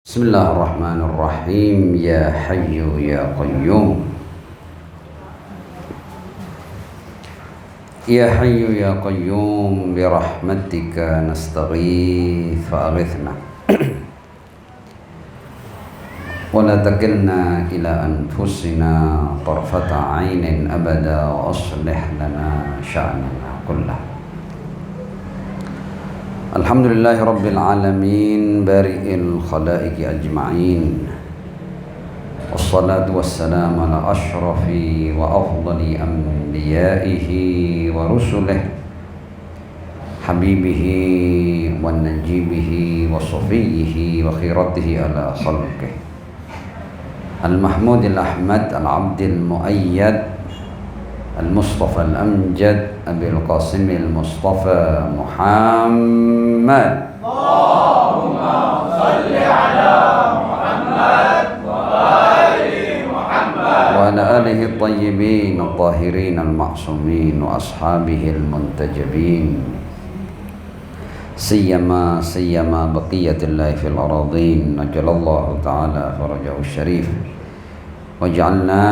Bismillahirrahmanirrahim. Ya Hayyu Ya Qayyum. Ya Hayyu Ya Qayyum, birahmatika nastaghith fa'aghithna wa la takilna ila anfusina tarfata 'ainin abada wa aslih lana sya'nana kullah. Alhamdulillahi Rabbil Alamin, bari'il khalaiqi ajma'in, wassalatu wassalamu ala ashrafi wa afdali anbiya'ihi wa rusulih, habibihi wa najibihi wa safiyihi wa khiratihi ala khalqih, al-mahmudil ahmad al-abdil muayyad المصطفى الأمجد أبي القاسم المصطفى محمد. اللهم صل على محمد وآل محمد وعلى آله الطيبين الطاهرين المعصومين وأصحابه المنتجبين سيما بقية الله في الأراضين، نجل الله تعالى فرجه الشريف، وجعلنا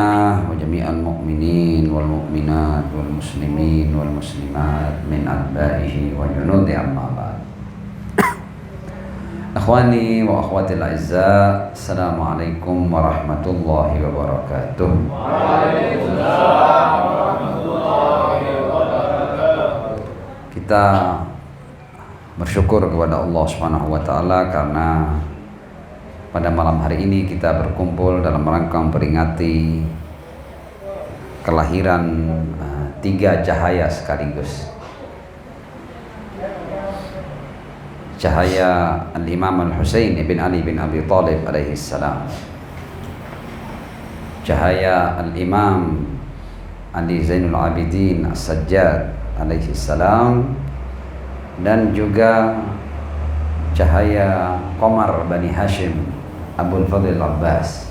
وجميع المؤمنين والمؤمنات والمسلمين والمسلمات من أتباعه وجنود أما بعد. أخواني وأخواتي الأعزاء، السلام عليكم ورحمة الله وبركاته. Waalaikumsalam warahmatullahi wabarakatuh. Kita bersyukur kepada Allah Subhanahu wa taala karena pada malam hari ini kita berkumpul dalam rangka memperingati kelahiran tiga cahaya sekaligus. Cahaya Al-Imam Al-Husain bin Ali bin Abi Thalib alaihi salam, cahaya Al-Imam Ali Zainul Abidin As-Sajjad alaihi salam, dan juga cahaya Qamar Bani Hashim Abul Fadl Abbas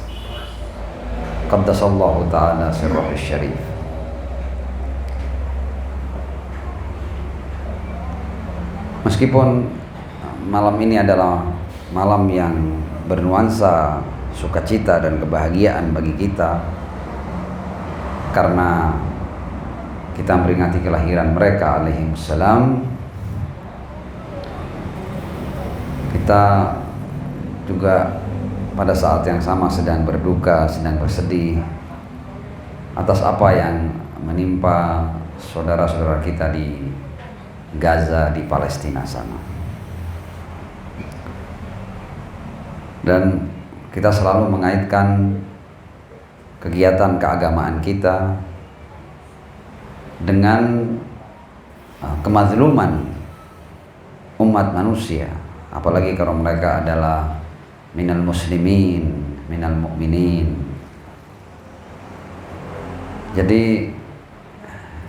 qaddasallahu ta'ala sirruhu syarif. Meskipun malam ini adalah malam yang bernuansa sukacita dan kebahagiaan bagi kita karena kita memperingati kelahiran mereka alaihimussalam, kita juga pada saat yang sama sedang berduka, sedang bersedih atas apa yang menimpa saudara-saudara kita di Gaza, di Palestina sana. Dan kita selalu mengaitkan kegiatan keagamaan kita dengan kemazluman umat manusia, apalagi kalau mereka adalah minal muslimin, minal mu'minin. Jadi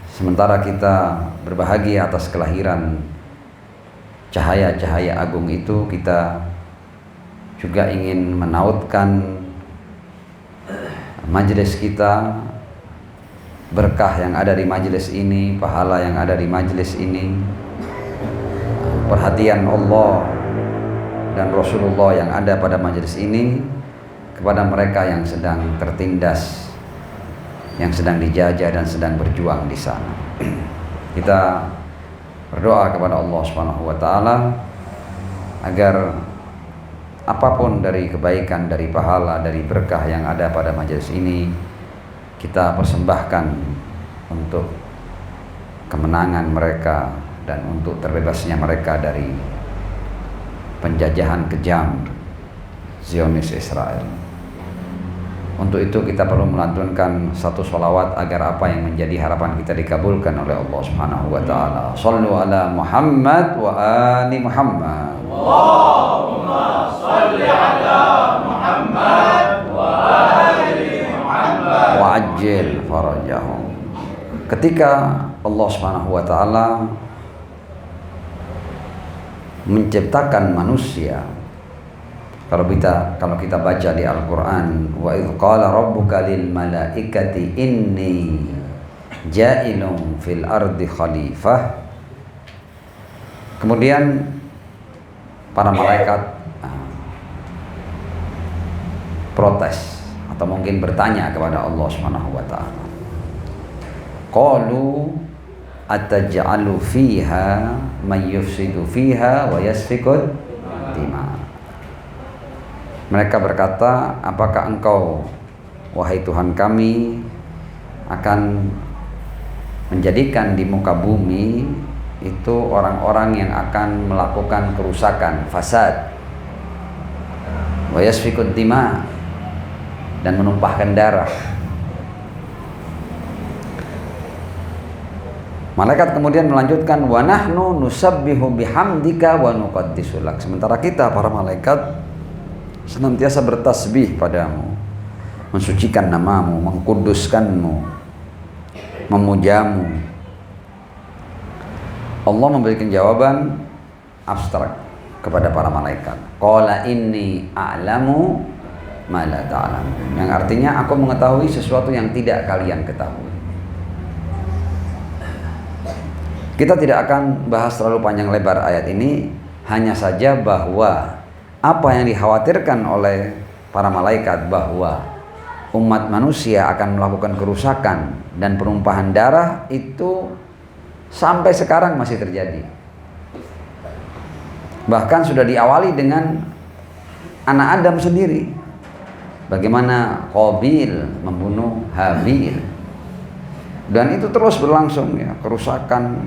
sementara kita berbahagia atas kelahiran cahaya-cahaya agung itu, kita juga ingin menautkan majelis kita, berkah yang ada di majelis ini, pahala yang ada di majelis ini, perhatian Allah dan Rasulullah yang ada pada majelis ini kepada mereka yang sedang tertindas, yang sedang dijajah dan sedang berjuang di sana. Kita berdoa kepada Allah Subhanahu wa taala agar apapun dari kebaikan, dari pahala, dari berkah yang ada pada majelis ini kita persembahkan untuk kemenangan mereka dan untuk terbebasnya mereka dari penjajahan kejam Zionis Israel. Untuk itu kita perlu melantunkan satu sholawat agar apa yang menjadi harapan kita dikabulkan oleh Allah Subhanahu wa taala. Shallu ala Muhammad wa ali Muhammad. Allahumma shalli ala Muhammad wa ali Muhammad Wa ajil farajahum. Ketika Allah Subhanahu wa taala menciptakan manusia, kalau kita baca di Al-Quran, wa idh qala rabbuka lil malaikati inni ja'ilun fil ardi khalifah, kemudian para malaikat protes atau mungkin bertanya kepada Allah Subhanahu wa taala. Qalu ataj'alu fiha may yufsidu fiha wa yasfikud dima. Mereka berkata, apakah engkau wahai Tuhan kami akan menjadikan di muka bumi itu orang-orang yang akan melakukan kerusakan, fasad, wa yasfikud dima, dan menumpahkan darah. Malaikat kemudian melanjutkan, wa nahnu nusabbihu bihamdika wa nuqaddisu lak. Sementara kita para malaikat senantiasa bertasbih padamu, mensucikan namamu, mengkuduskanmu, memujamu. Allah memberikan jawaban abstrak kepada para malaikat. Qala inni a'lamu ma la ta'lamun. Yang artinya aku mengetahui sesuatu yang tidak kalian ketahui. Kita tidak akan bahas terlalu panjang lebar ayat ini, hanya saja bahwa apa yang dikhawatirkan oleh para malaikat bahwa umat manusia akan melakukan kerusakan dan penumpahan darah itu sampai sekarang masih terjadi. Bahkan sudah diawali dengan anak Adam sendiri. Bagaimana Qabil membunuh Habil. Dan itu terus berlangsung ya, kerusakan,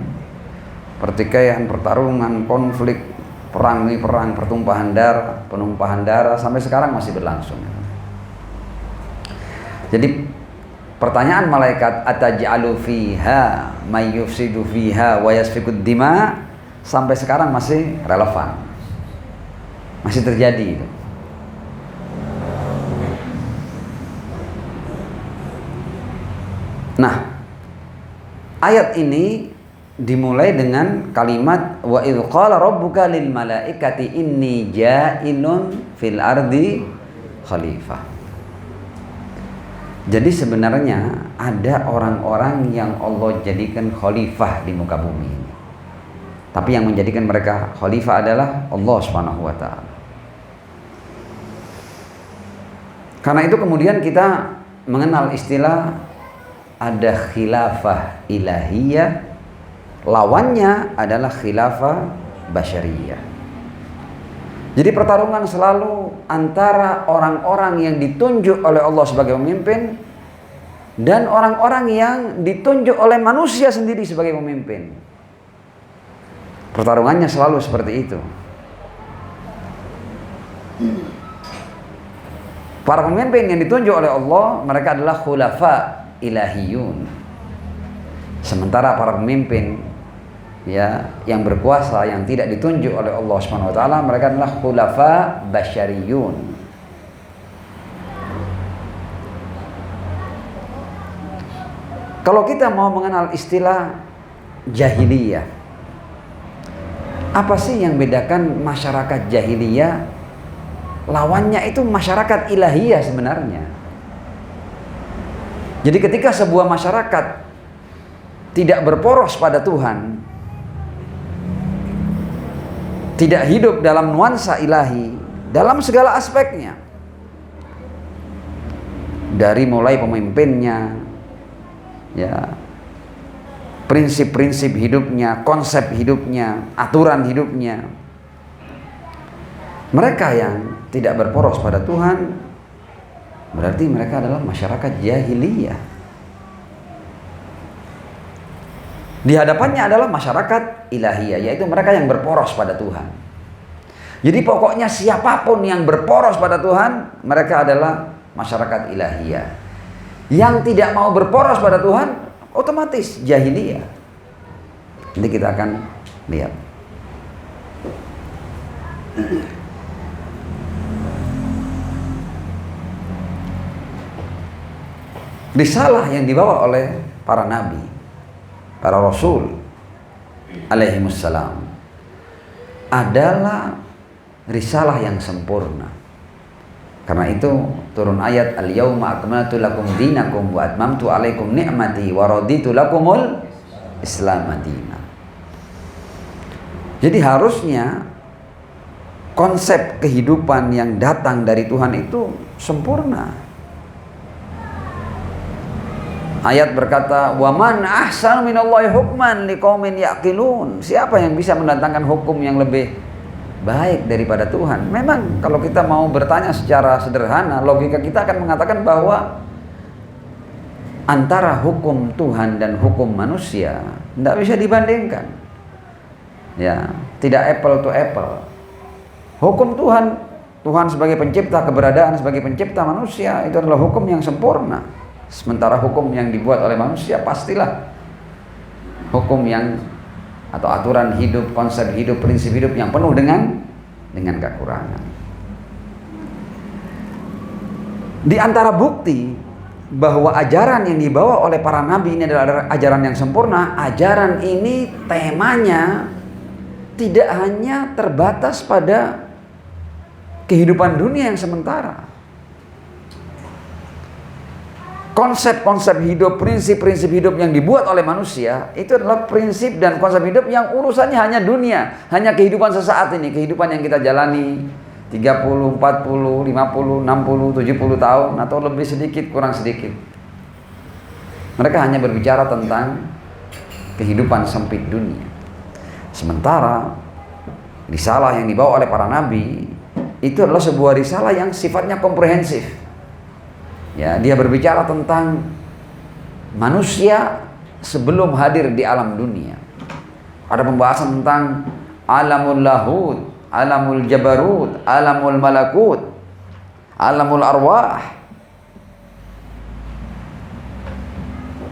pertikaian, pertarungan, konflik, perang, pertumpahan darah, penumpahan darah sampai sekarang masih berlangsung. Jadi pertanyaan malaikat ataj'alu fiha may yufsidu fiha wa yasfikud dima sampai sekarang masih relevan. Masih terjadi itu. Nah, ayat ini dimulai dengan kalimat wa idz qala rabbuka lil malaikati inni ja'ilun fil ardi khalifah. Jadi sebenarnya ada orang-orang yang Allah jadikan khalifah di muka bumi ini. Tapi yang menjadikan mereka khalifah adalah Allah Subhanahu wa taala. Karena itu kemudian kita mengenal istilah ada khilafah ilahiyah, lawannya adalah khilafah basyariyah. Jadi pertarungan selalu antara orang-orang yang ditunjuk oleh Allah sebagai pemimpin dan orang-orang yang ditunjuk oleh manusia sendiri sebagai pemimpin. Pertarungannya selalu seperti itu. Para pemimpin yang ditunjuk oleh Allah, mereka adalah khulafa ilahiyun. Sementara para pemimpin ya yang berkuasa yang tidak ditunjuk oleh Allah Subhanahu wa taala, mereka adalah khulafa basyariyun. Kalau kita mau mengenal istilah jahiliyah, apa sih yang bedakan masyarakat jahiliyah? Lawannya itu masyarakat ilahiyah sebenarnya. Jadi ketika sebuah masyarakat tidak berporos pada Tuhan, tidak hidup dalam nuansa ilahi dalam segala aspeknya, dari mulai pemimpinnya, ya, prinsip-prinsip hidupnya, konsep hidupnya, aturan hidupnya. Mereka yang tidak berporos pada Tuhan, berarti mereka adalah masyarakat jahiliyah. Di hadapannya adalah masyarakat ilahiyah, yaitu mereka yang berporos pada Tuhan. Jadi pokoknya siapapun yang berporos pada Tuhan, mereka adalah masyarakat ilahiyah. Yang tidak mau berporos pada Tuhan, otomatis jahiliyah. Nanti kita akan lihat. Risalah yang dibawa oleh para nabi, para rasul alaihimussalam adalah risalah yang sempurna. Karena itu turun ayat al-yauma akmaltu lakum dinakum wa atmamtu alaikum ni'mati wa raditu lakumul Islam madina. Jadi harusnya konsep kehidupan yang datang dari Tuhan itu sempurna. Ayat berkata, "Wa man ahsanu minallahi hukman liqaumin yaqilun." Siapa yang bisa mendatangkan hukum yang lebih baik daripada Tuhan? Memang kalau kita mau bertanya secara sederhana, logika kita akan mengatakan bahwa antara hukum Tuhan dan hukum manusia tidak bisa dibandingkan. Ya, tidak apple to apple. Hukum Tuhan, Tuhan sebagai pencipta, keberadaan sebagai pencipta manusia, itu adalah hukum yang sempurna. Sementara hukum yang dibuat oleh manusia pastilah hukum yang atau aturan hidup, konsep hidup, prinsip hidup yang penuh dengan kekurangan. Di antara bukti bahwa ajaran yang dibawa oleh para nabi ini adalah ajaran yang sempurna, ajaran ini temanya tidak hanya terbatas pada kehidupan dunia yang sementara. Konsep-konsep hidup, prinsip-prinsip hidup yang dibuat oleh manusia itu adalah prinsip dan konsep hidup yang urusannya hanya dunia, hanya kehidupan sesaat ini, kehidupan yang kita jalani 30, 40, 50, 60, 70 tahun atau lebih sedikit, kurang sedikit. Mereka hanya berbicara tentang kehidupan sempit dunia. Sementara risalah yang dibawa oleh para nabi itu adalah sebuah risalah yang sifatnya komprehensif. Ya, dia berbicara tentang manusia sebelum hadir di alam dunia. Ada pembahasan tentang alamul lahud, alamul jabarut, alamul malakut, alamul arwah.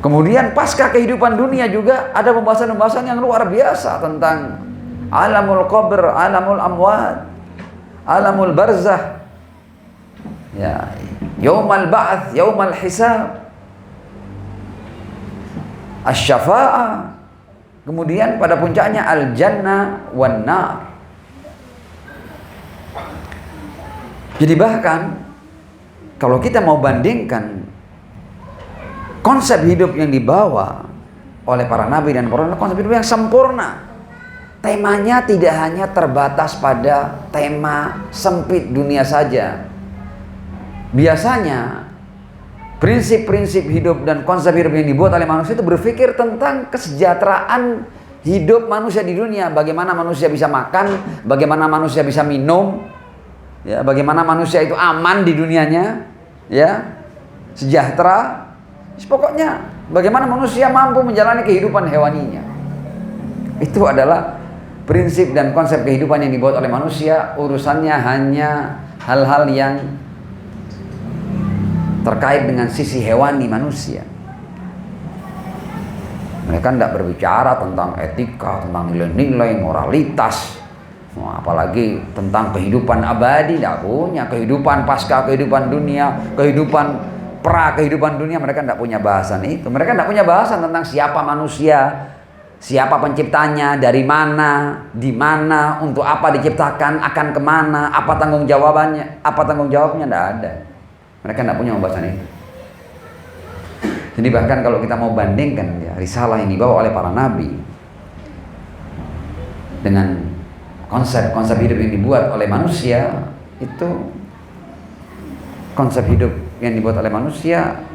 Kemudian pasca kehidupan dunia juga ada pembahasan-pembahasan yang luar biasa tentang alamul qabr, alamul amwat, alamul barzah. Ya, yaumal ba'ats, yaumal hisab, asy-syafa'ah, kemudian pada puncaknya al-jannah wan nar. Jadi bahkan kalau kita mau bandingkan konsep hidup yang dibawa oleh para nabi dan para rasul, konsep hidup yang sempurna, temanya tidak hanya terbatas pada tema sempit dunia saja. Biasanya prinsip-prinsip hidup dan konsep hidup yang dibuat oleh manusia itu berpikir tentang kesejahteraan hidup manusia di dunia. Bagaimana manusia bisa makan, bagaimana manusia bisa minum, ya, bagaimana manusia itu aman di dunianya, ya, sejahtera. Pokoknya bagaimana manusia mampu menjalani kehidupan hewaninya. Itu adalah prinsip dan konsep kehidupan yang dibuat oleh manusia. Urusannya hanya hal-hal yang terkait dengan sisi hewani manusia. Mereka tidak berbicara tentang etika, tentang nilai-nilai, moralitas, apalagi tentang kehidupan abadi. Tidak punya. Kehidupan pasca kehidupan dunia, kehidupan pra kehidupan dunia, mereka tidak punya bahasan itu. Mereka tidak punya bahasan tentang siapa manusia, siapa penciptanya, dari mana, di mana, untuk apa diciptakan, akan kemana, apa tanggung jawabannya, tidak ada. Mereka tidak punya pembahasan itu. Jadi bahkan kalau kita mau bandingkan ya, risalah yang dibawa oleh para nabi dengan konsep-konsep hidup yang dibuat oleh manusia, itu konsep hidup yang dibuat oleh manusia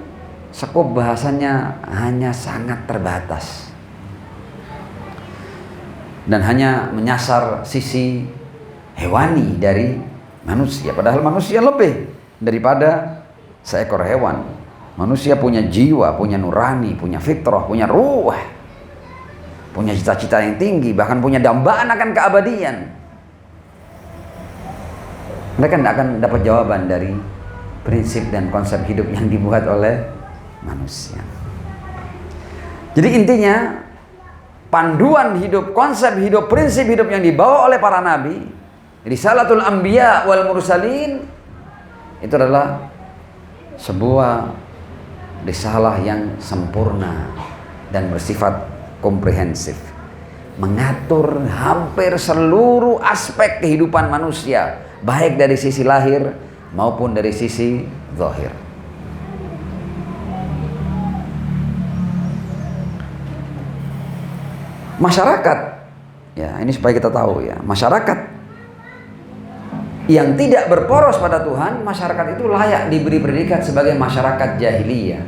sekup bahasanya hanya sangat terbatas dan hanya menyasar sisi hewani dari manusia. Padahal manusia lebih daripada seekor hewan. Manusia punya jiwa, punya nurani, punya fitrah, punya ruh, punya cita-cita yang tinggi, bahkan punya dambaan akan keabadian. Mereka tidak akan dapat jawaban dari prinsip dan konsep hidup yang dibuat oleh manusia. Jadi intinya, panduan hidup, konsep hidup, prinsip hidup yang dibawa oleh para nabi, risalatul anbiya wal mursalin, itu adalah sebuah risalah yang sempurna dan bersifat komprehensif, mengatur hampir seluruh aspek kehidupan manusia, baik dari sisi lahir maupun dari sisi zahir. Masyarakat, ya ini supaya kita tahu ya, masyarakat yang tidak berporos pada Tuhan, masyarakat itu layak diberi predikat sebagai masyarakat jahiliyah.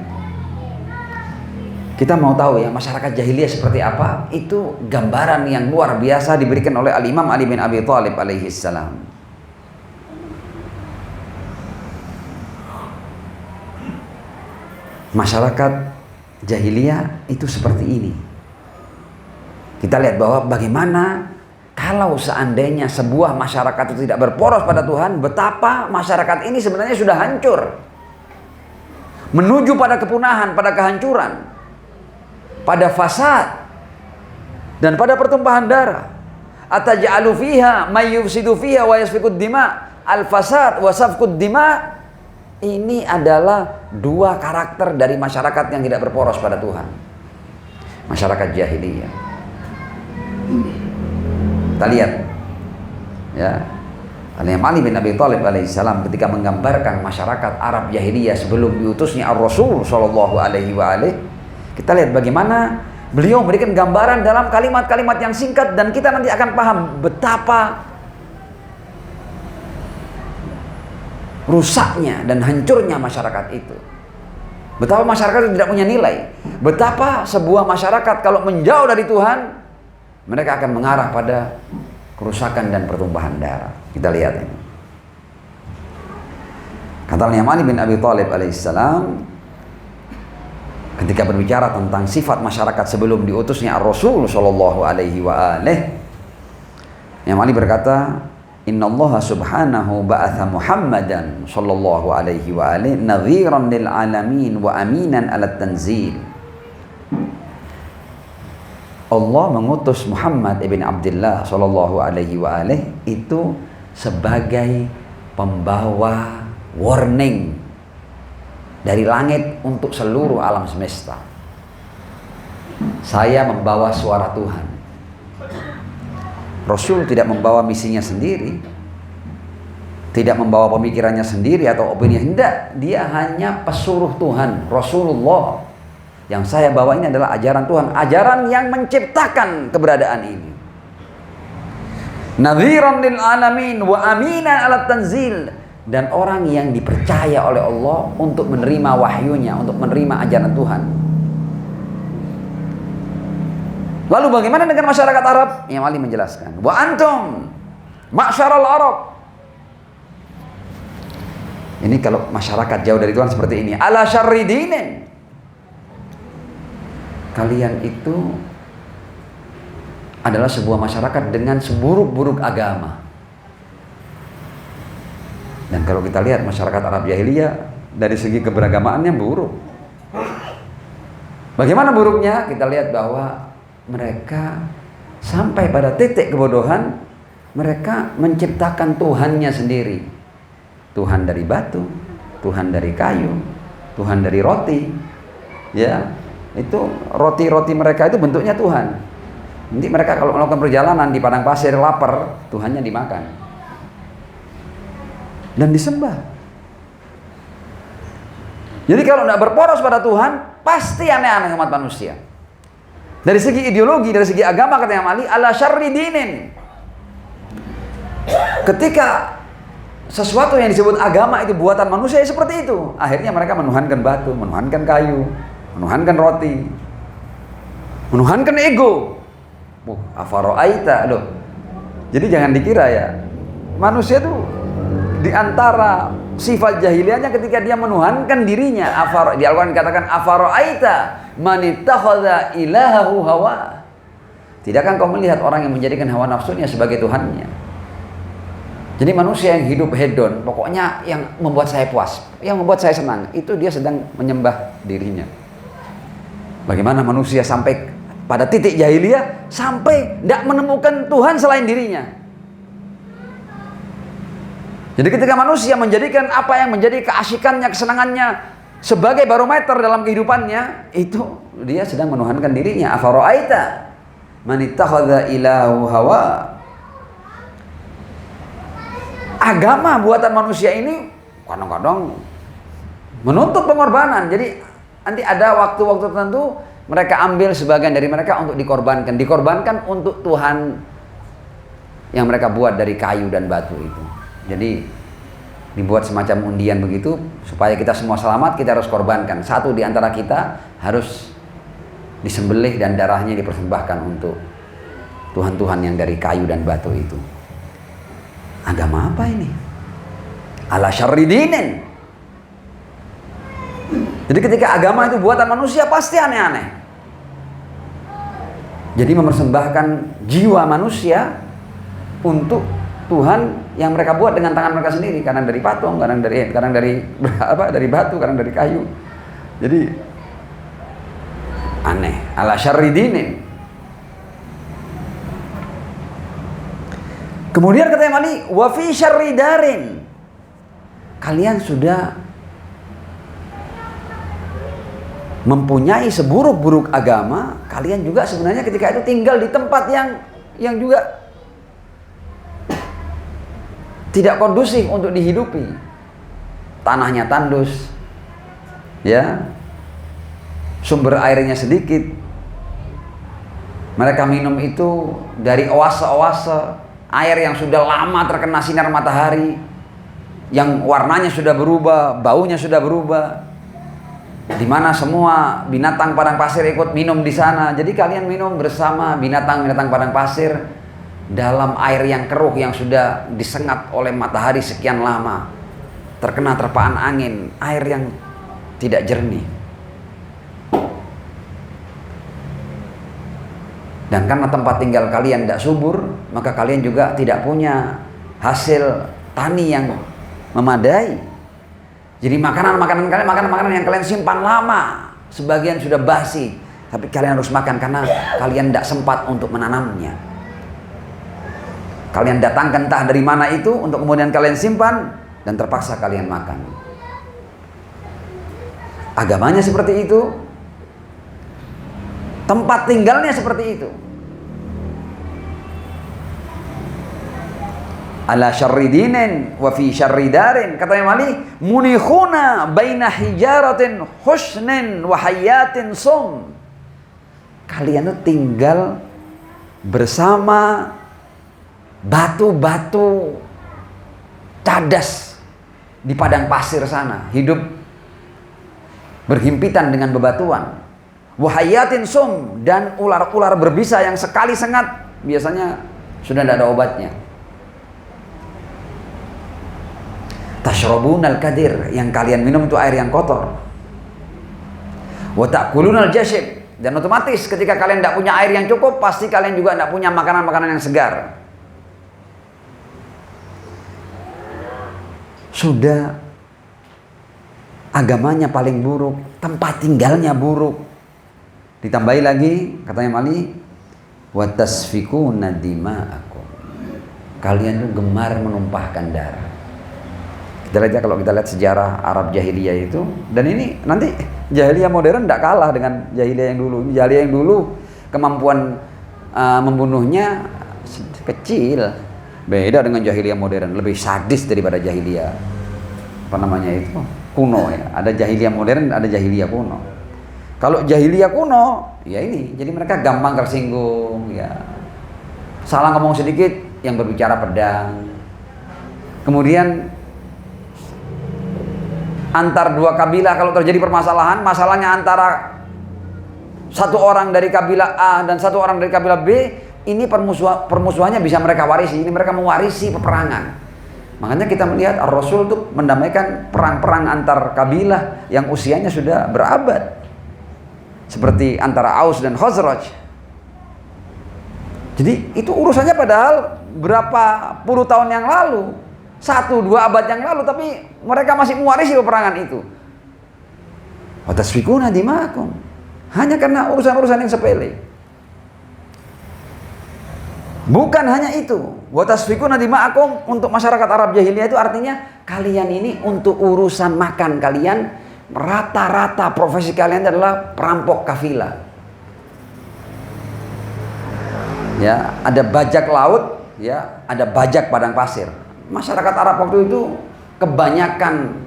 Kita mau tahu ya masyarakat jahiliyah seperti apa? Itu gambaran yang luar biasa diberikan oleh Al-Imam Ali bin Abi Thalib alaihi salam. Masyarakat jahiliyah itu seperti ini. Kita lihat bahwa bagaimana kalau seandainya sebuah masyarakat itu tidak berporos pada Tuhan, betapa masyarakat ini sebenarnya sudah hancur, menuju pada kepunahan, pada kehancuran, pada fasad, dan pada pertumpahan darah. Ataj'alu fiha may yufsidu fiha wa yasfikud dima. Al-fasad wa safkud dima. Ini adalah dua karakter dari masyarakat yang tidak berporos pada Tuhan. Masyarakat jahiliyah. Kita lihat ya, Al-Imam Ali bin Abi Thalib alaihissalam ketika menggambarkan masyarakat Arab jahiliyah sebelum diutusnya Ar-Rasul sallallahu alaihi wa alihi, kita lihat bagaimana beliau memberikan gambaran dalam kalimat-kalimat yang singkat, dan kita nanti akan paham betapa rusaknya dan hancurnya masyarakat itu. Betapa masyarakat itu tidak punya nilai. Betapa sebuah masyarakat kalau menjauh dari Tuhan, mereka akan mengarah pada kerusakan dan pertumpahan darah. Kita lihat ini. Kata Imam Ali bin Abi Thalib alaihissalam ketika berbicara tentang sifat masyarakat sebelum diutusnya Ar-Rasul sallallahu alaihi wa alihi, Imam Ali berkata, Innallaha subhanahu ba'atha Muhammadan sallallahu alaihi wa alihi nadhiran lil alamin wa aminan ala tanzil. Allah mengutus Muhammad ibn Abdullah sallallahu alaihi wa alihi itu sebagai pembawa warning dari langit untuk seluruh alam semesta. Saya membawa suara Tuhan. Rasul tidak membawa misinya sendiri, tidak membawa pemikirannya sendiri atau opini, hendak. Dia hanya pesuruh Tuhan, Rasulullah. Yang saya bawa ini adalah ajaran Tuhan, ajaran yang menciptakan keberadaan ini. Nadhiran lil alamin wa aminan ala tanzil, dan orang yang dipercaya oleh Allah untuk menerima wahyunya, untuk menerima ajaran Tuhan. Lalu bagaimana dengan masyarakat Arab? Imam Ali menjelaskan, wa antum ma'syaral Arab. Ini kalau masyarakat jauh dari Tuhan seperti ini, ala syarri dinin. Kalian itu adalah sebuah masyarakat dengan seburuk-buruk agama. Dan kalau kita lihat masyarakat Arab jahiliyah dari segi keberagamaannya buruk. Bagaimana buruknya? Kita lihat bahwa mereka sampai pada titik kebodohan, mereka menciptakan Tuhannya sendiri. Tuhan dari batu, Tuhan dari kayu, Tuhan dari roti. Ya, itu roti-roti mereka itu bentuknya Tuhan. Nanti mereka kalau melakukan perjalanan di padang pasir lapar, Tuhannya dimakan dan disembah. Jadi kalau tidak berporos pada Tuhan, pasti aneh-aneh umat manusia. Dari segi ideologi, dari segi agama, kata Imam Ali, ala syarri dinin. Ketika sesuatu yang disebut agama itu buatan manusia, ya seperti itu. Akhirnya mereka menuhankan batu, menuhankan kayu, menuhankan roti, menuhankan ego. Afara'aita, loh. Jadi jangan dikira ya, manusia itu di antara sifat jahiliyahnya ketika dia menuhankan dirinya. Di Al-Quran dikatakan afara'aita man ittakhadha ilahahu hawa. Tidakkah kau melihat orang yang menjadikan hawa nafsunya sebagai Tuhannya? Jadi manusia yang hidup hedon, pokoknya yang membuat saya puas, yang membuat saya senang, itu dia sedang menyembah dirinya. Bagaimana manusia sampai pada titik jahiliyah, sampai tidak menemukan Tuhan selain dirinya. Jadi ketika manusia menjadikan apa yang menjadi keasikannya, kesenangannya sebagai barometer dalam kehidupannya, itu dia sedang menuhankan dirinya. Afara'aita man ittakhadha ilahu hawa. Agama buatan manusia ini kadang-kadang menuntut pengorbanan. Jadi nanti ada waktu-waktu tertentu mereka ambil sebagian dari mereka untuk dikorbankan. Dikorbankan untuk Tuhan yang mereka buat dari kayu dan batu itu. Jadi dibuat semacam undian begitu, supaya kita semua selamat, kita harus korbankan. Satu di antara kita harus disembelih dan darahnya dipersembahkan untuk Tuhan-Tuhan yang dari kayu dan batu itu. Agama apa ini? Ala syarri dinin. Jadi ketika agama itu buatan manusia pasti aneh-aneh. Jadi mempersembahkan jiwa manusia untuk Tuhan yang mereka buat dengan tangan mereka sendiri, kadang dari patung, kadang dari batu, kadang dari kayu. Jadi aneh. Ala syarri dinin. Kemudian kata Imam Ali, wa fi syarri darin. Kalian sudah mempunyai seburuk-buruk agama, kalian juga sebenarnya ketika itu tinggal di tempat yang juga tidak kondusif untuk dihidupi. Tanahnya tandus, ya, sumber airnya sedikit. Mereka minum itu dari oase-oase, air yang sudah lama terkena sinar matahari, yang warnanya sudah berubah, baunya sudah berubah, di mana semua binatang padang pasir ikut minum di sana. Jadi kalian minum bersama binatang-binatang padang pasir dalam air yang keruh yang sudah disengat oleh matahari sekian lama, terkena terpaan angin, air yang tidak jernih. Dan karena tempat tinggal kalian tidak subur, maka kalian juga tidak punya hasil tani yang memadai. Jadi makanan-makanan kalian, makanan-makanan yang kalian simpan lama, sebagian sudah basi, tapi kalian harus makan karena kalian tidak sempat untuk menanamnya. Kalian datangkan entah dari mana itu untuk kemudian kalian simpan dan terpaksa kalian makan. Agamanya seperti itu, tempat tinggalnya seperti itu. Ala syarri dinin wa fi syarri darin. Kata Imam Ali, munikhuna baina hijaratin husnin wa hayatin sum. Kalian itu tinggal bersama batu-batu cadas di padang pasir sana, hidup berhimpitan dengan bebatuan. Wa hayatin sum, dan ular-ular berbisa yang sekali sengat biasanya sudah tidak ada obatnya. Tashrabunal kadir, yang kalian minum itu air yang kotor. Wa ta'kulunal jasyib, dan otomatis ketika kalian tidak punya air yang cukup, pasti kalian juga tidak punya makanan-makanan yang segar. Sudah agamanya paling buruk, tempat tinggalnya buruk. Ditambahi lagi, katanya Mali, wa tasfikuna dima'akum. Kalian tuh gemar menumpahkan darah. Kita lihat kalau kita lihat sejarah Arab jahiliyah itu, dan ini nanti jahiliyah modern tidak kalah dengan jahiliyah yang dulu. Jahiliyah yang dulu kemampuan membunuhnya kecil, beda dengan jahiliyah modern, lebih sadis daripada jahiliyah kuno ya. Ada jahiliyah modern, ada jahiliyah kuno. Kalau jahiliyah kuno, ya ini, jadi mereka gampang tersinggung, ya. Salah ngomong sedikit, yang berbicara pedang. Kemudian antar dua kabilah kalau terjadi permasalahan, masalahnya antara satu orang dari kabilah A dan satu orang dari kabilah B, ini permusuhannya bisa mereka warisi. Ini mereka mewarisi peperangan. Makanya kita melihat Rasul itu mendamaikan perang-perang antar kabilah yang usianya sudah berabad, seperti antara Aus dan Khazraj. Jadi itu urusannya padahal berapa puluh tahun yang lalu, 1-2 abad yang lalu, tapi mereka masih mewarisi peperangan itu. Wa tasfikuna dima'akum, hanya karena urusan-urusan yang sepele. Bukan hanya itu, wa tasfikuna dima'akum untuk masyarakat Arab jahiliyah itu artinya kalian ini untuk urusan makan kalian rata-rata profesi kalian adalah perampok kafilah. Ya, ada bajak laut, ya, ada bajak padang pasir. Masyarakat Arab waktu itu kebanyakan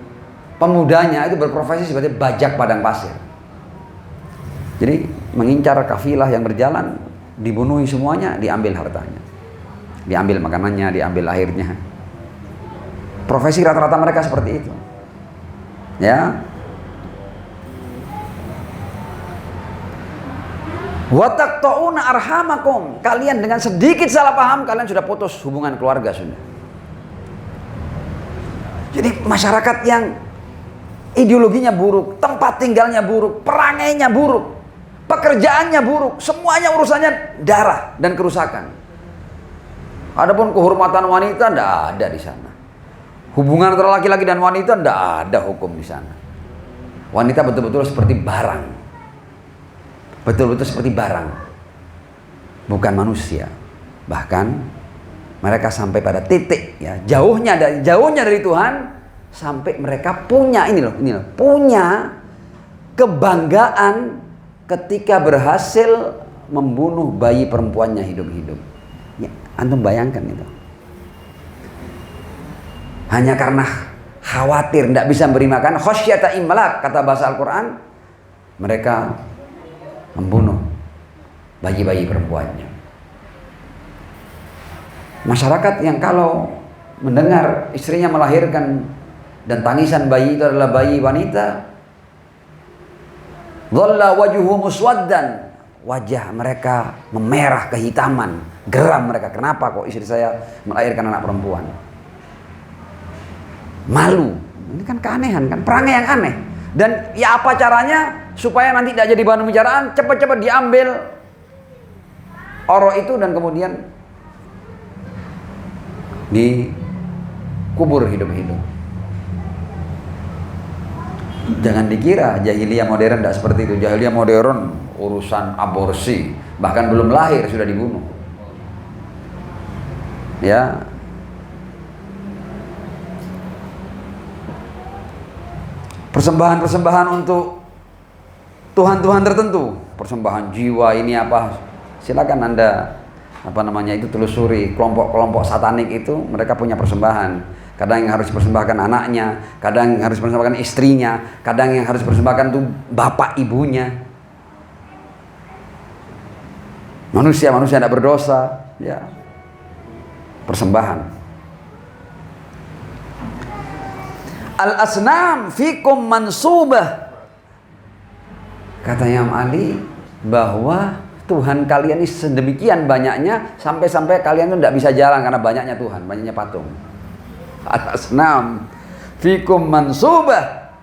pemudanya itu berprofesi sebagai bajak padang pasir. Jadi mengincar kafilah yang berjalan, dibunuhi semuanya, diambil hartanya, diambil makanannya, diambil airnya. Profesi rata-rata mereka seperti itu. Ya. Wa taqta'una arhamakum. Kalian dengan sedikit salah paham kalian sudah putus hubungan keluarga sudah. Jadi masyarakat yang ideologinya buruk, tempat tinggalnya buruk, perangainya buruk, pekerjaannya buruk, semuanya urusannya darah dan kerusakan. Adapun kehormatan wanita tidak ada di sana. Hubungan antara laki-laki dan wanita tidak ada hukum di sana. Wanita betul-betul seperti barang. Betul-betul seperti barang. Bukan manusia. Bahkan mereka sampai pada titik ya, jauhnya dari Tuhan sampai mereka punya ini loh, punya kebanggaan ketika berhasil membunuh bayi perempuannya hidup-hidup. Ya, antum bayangkan itu. Hanya karena khawatir tidak bisa beri makan, khasyata imlak kata bahasa Al-Quran, mereka membunuh bayi-bayi perempuannya. Masyarakat yang kalau mendengar istrinya melahirkan dan tangisan bayi itu adalah bayi wanita, dhalla wajhuhu muswaddan, wajah mereka memerah kehitaman, geram mereka. Kenapa kok istri saya melahirkan anak perempuan? Malu. Ini kan keanehan kan, perangai yang aneh. Dan ya apa caranya supaya nanti tidak jadi bahan pembicaraan, cepat-cepat diambil oro itu dan kemudian dikubur hidup-hidup. Jangan dikira jahiliyah modern tidak seperti itu. Jahiliyah modern urusan aborsi, bahkan belum lahir sudah dibunuh. Ya. Persembahan-persembahan untuk Tuhan-Tuhan tertentu, persembahan jiwa ini apa? Silakan Anda itu telusuri kelompok-kelompok satanik itu, mereka punya persembahan. Kadang yang harus dipersembahkan anaknya, kadang yang harus dipersembahkan istrinya, kadang yang harus dipersembahkan tuh bapak ibunya. Manusia tidak berdosa, ya. Persembahan. Al-asnam fikum mansubah. Kata Imam Ali bahwa Tuhan kalian ini sedemikian banyaknya sampai-sampai kalian itu tidak bisa jalan karena banyaknya Tuhan, banyaknya patung. Al-asnam fikum mansubah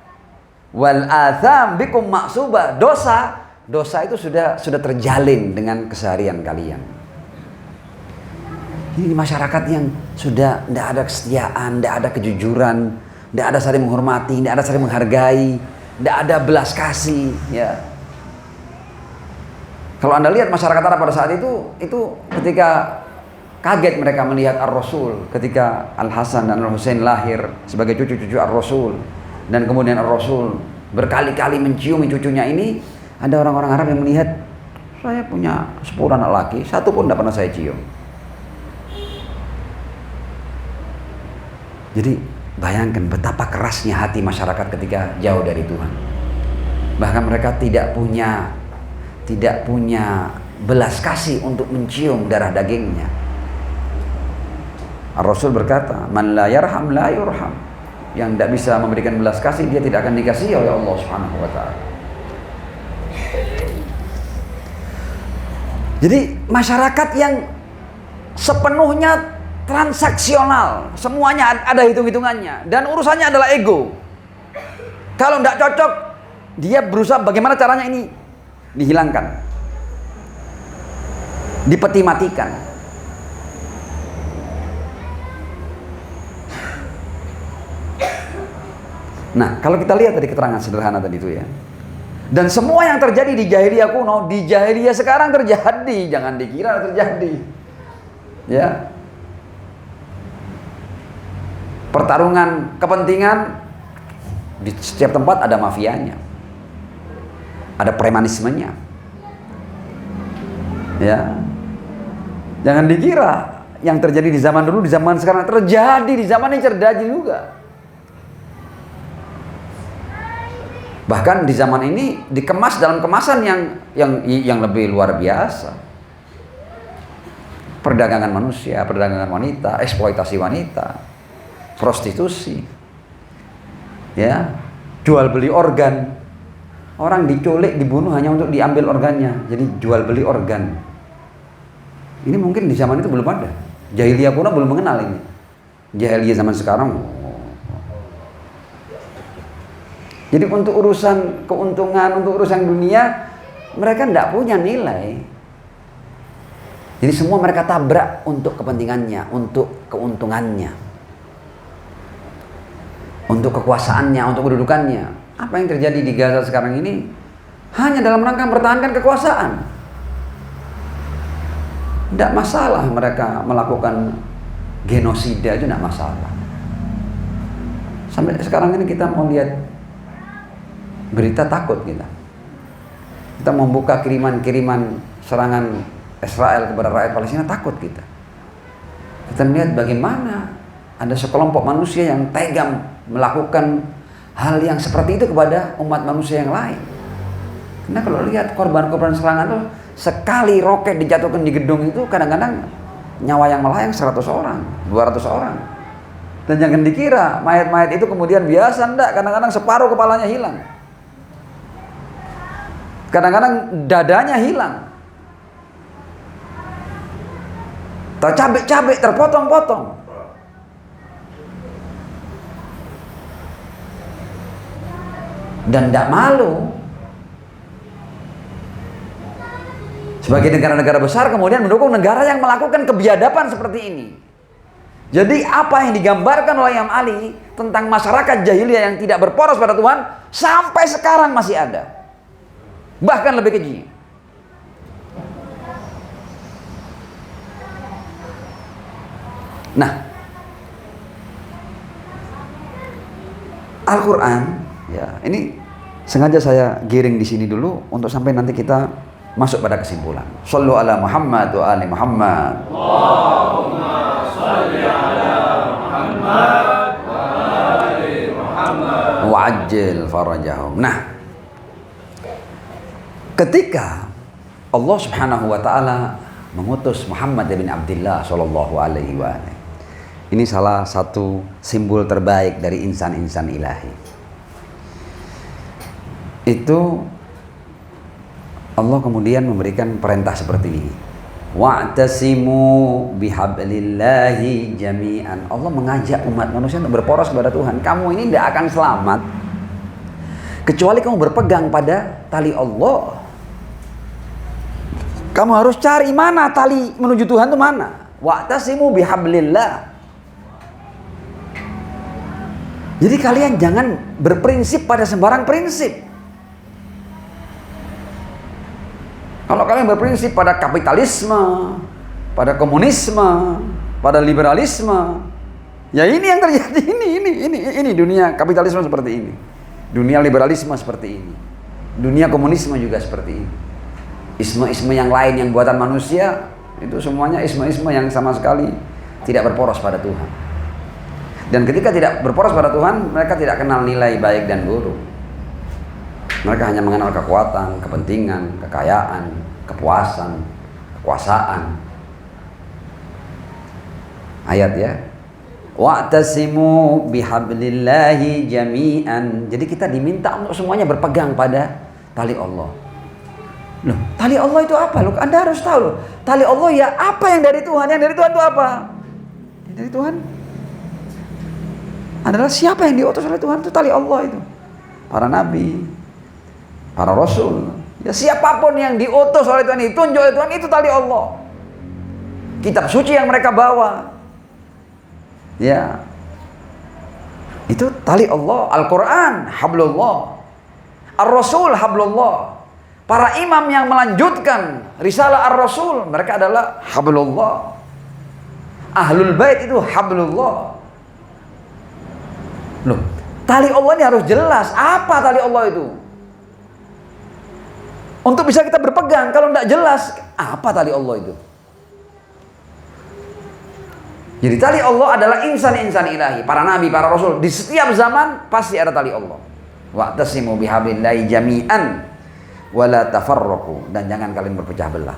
wal atham bikum maksubah. Dosa itu sudah terjalin dengan keseharian kalian. Ini masyarakat yang sudah tidak ada kesetiaan, tidak ada kejujuran, tidak ada saling menghormati, tidak ada saling menghargai, tidak ada belas kasih, ya. Kalau Anda lihat masyarakat Arab pada saat itu ketika kaget mereka melihat Ar-Rasul, ketika Al-Hasan dan Al-Husain lahir sebagai cucu-cucu Ar-Rasul, dan kemudian Ar-Rasul berkali-kali menciumi cucunya ini, ada orang-orang Arab yang melihat, saya punya 10 anak laki, satu pun tidak pernah saya cium. Jadi bayangkan betapa kerasnya hati masyarakat ketika jauh dari Tuhan. Bahkan mereka tidak punya belas kasih untuk mencium darah dagingnya. Ar-Rasul berkata, "Man la yarham la yurham." Yang tidak bisa memberikan belas kasih, dia tidak akan dikasihi oleh Allah Subhanahu wa taala. Jadi masyarakat yang sepenuhnya transaksional, semuanya ada hitung-hitungannya, dan urusannya adalah ego. Kalau tidak cocok, dia berusaha bagaimana caranya ini dihilangkan, dipeti matikan. Nah, kalau kita lihat tadi keterangan sederhana tadi itu ya, dan semua yang terjadi di jahiliyah kuno, di jahiliyah sekarang terjadi, jangan dikira terjadi, ya. Pertarungan kepentingan di setiap tempat ada mafianya, ada premanismenya, ya. Jangan dikira yang terjadi di zaman dulu, di zaman sekarang terjadi, di zaman ini terjadi juga. Bahkan di zaman ini dikemas dalam kemasan yang lebih luar biasa. Perdagangan manusia, perdagangan wanita, eksploitasi wanita. prostitusi, ya, jual beli organ. Orang diculik, dibunuh hanya untuk diambil organnya, jadi jual beli organ. Ini mungkin di zaman itu belum ada. Jahiliyah kuno belum mengenal ini. Jahiliyah zaman sekarang. Jadi untuk urusan keuntungan, untuk urusan dunia, mereka tidak punya nilai. Jadi semua mereka tabrak untuk kepentingannya, untuk keuntungannya, untuk kekuasaannya, untuk kedudukannya. Apa yang terjadi di Gaza sekarang ini hanya dalam rangka mempertahankan kekuasaan. Tidak masalah mereka melakukan genosida, itu tidak masalah. Sampai sekarang ini kita mau lihat berita takut kita. Kita membuka kiriman-kiriman serangan Israel kepada rakyat Palestina, takut kita. Kita melihat bagaimana ada sekelompok manusia yang tega melakukan hal yang seperti itu kepada umat manusia yang lain. Karena kalau lihat korban-korban serangan itu, sekali roket dijatuhkan di gedung itu kadang-kadang nyawa yang melayang 100 orang, 200 orang. Dan jangan dikira mayat-mayat itu kemudian biasa, enggak. Kadang-kadang separuh kepalanya hilang. Kadang-kadang dadanya hilang. Tercabik-cabik, terpotong-potong. Dan tidak malu. Sebagai negara-negara besar kemudian mendukung negara yang melakukan kebiadaban seperti ini. Jadi apa yang digambarkan oleh Imam Ali tentang masyarakat jahiliyah yang tidak berporos pada Tuhan sampai sekarang masih ada. Bahkan lebih keji. Nah, Al-Quran, ya, ini sengaja saya giring di sini dulu untuk sampai nanti kita masuk pada kesimpulan. Shallu ala Muhammad wa ali Muhammad. Allahumma shalli ala Muhammad wa ali Muhammad. Wa'ajjil farajahum. Nah, ketika Allah Subhanahu wa taala mengutus Muhammad bin Abdullah sallallahu alaihi wa alihi. Ini salah satu simbol terbaik dari insan-insan ilahi. Itu Allah kemudian memberikan perintah seperti ini. Wa'tasimu bihablillahi jami'an. Allah mengajak umat manusia untuk berporos kepada Tuhan. Kamu ini tidak akan selamat kecuali kamu berpegang pada tali Allah. Kamu harus cari mana tali menuju Tuhan itu mana. Wa'tasimu bihablillah. Jadi kalian jangan berprinsip pada sembarang prinsip. Kalau kalian berprinsip pada kapitalisme, pada komunisme, pada liberalisme, ya ini yang terjadi. Ini dunia kapitalisme seperti ini, dunia liberalisme seperti ini, dunia komunisme juga seperti ini. Isme-isme yang lain yang buatan manusia itu semuanya isme-isme yang sama sekali tidak berporos pada Tuhan. Dan ketika tidak berporos pada Tuhan, mereka tidak kenal nilai baik dan buruk. Mereka hanya mengenal kekuatan, kepentingan, kekayaan, kepuasan, kekuasaan. Ayat ya. Wa'tasimu bihablillahi jami'an. Jadi kita diminta untuk semuanya berpegang pada tali Allah. Loh, tali Allah itu apa? Loh, Anda harus tahu loh. Tali Allah ya apa yang dari Tuhan? Yang dari Tuhan itu apa? Yang dari Tuhan adalah siapa yang diutus oleh Tuhan, itu tali Allah itu. Para nabi, para rasul, ya siapapun yang diutus oleh Tuhan, ditunjuk oleh Tuhan, itu tali Allah. Kitab suci yang mereka bawa, ya itu tali Allah. Al-Quran hablullah, Ar-Rasul hablullah. Para imam yang melanjutkan risalah Ar-Rasul, mereka adalah hablullah. Ahlul bait itu hablullah. Loh, tali Allah ini harus jelas. Apa tali Allah itu? Untuk bisa kita berpegang. Kalau tidak jelas, apa tali Allah itu? Jadi tali Allah adalah insan-insan ilahi, para nabi, para rasul. Di setiap zaman pasti ada tali Allah. Wa'tasimu bihablillahi jami'an wala tafarraqu, dan jangan kalian berpecah belah.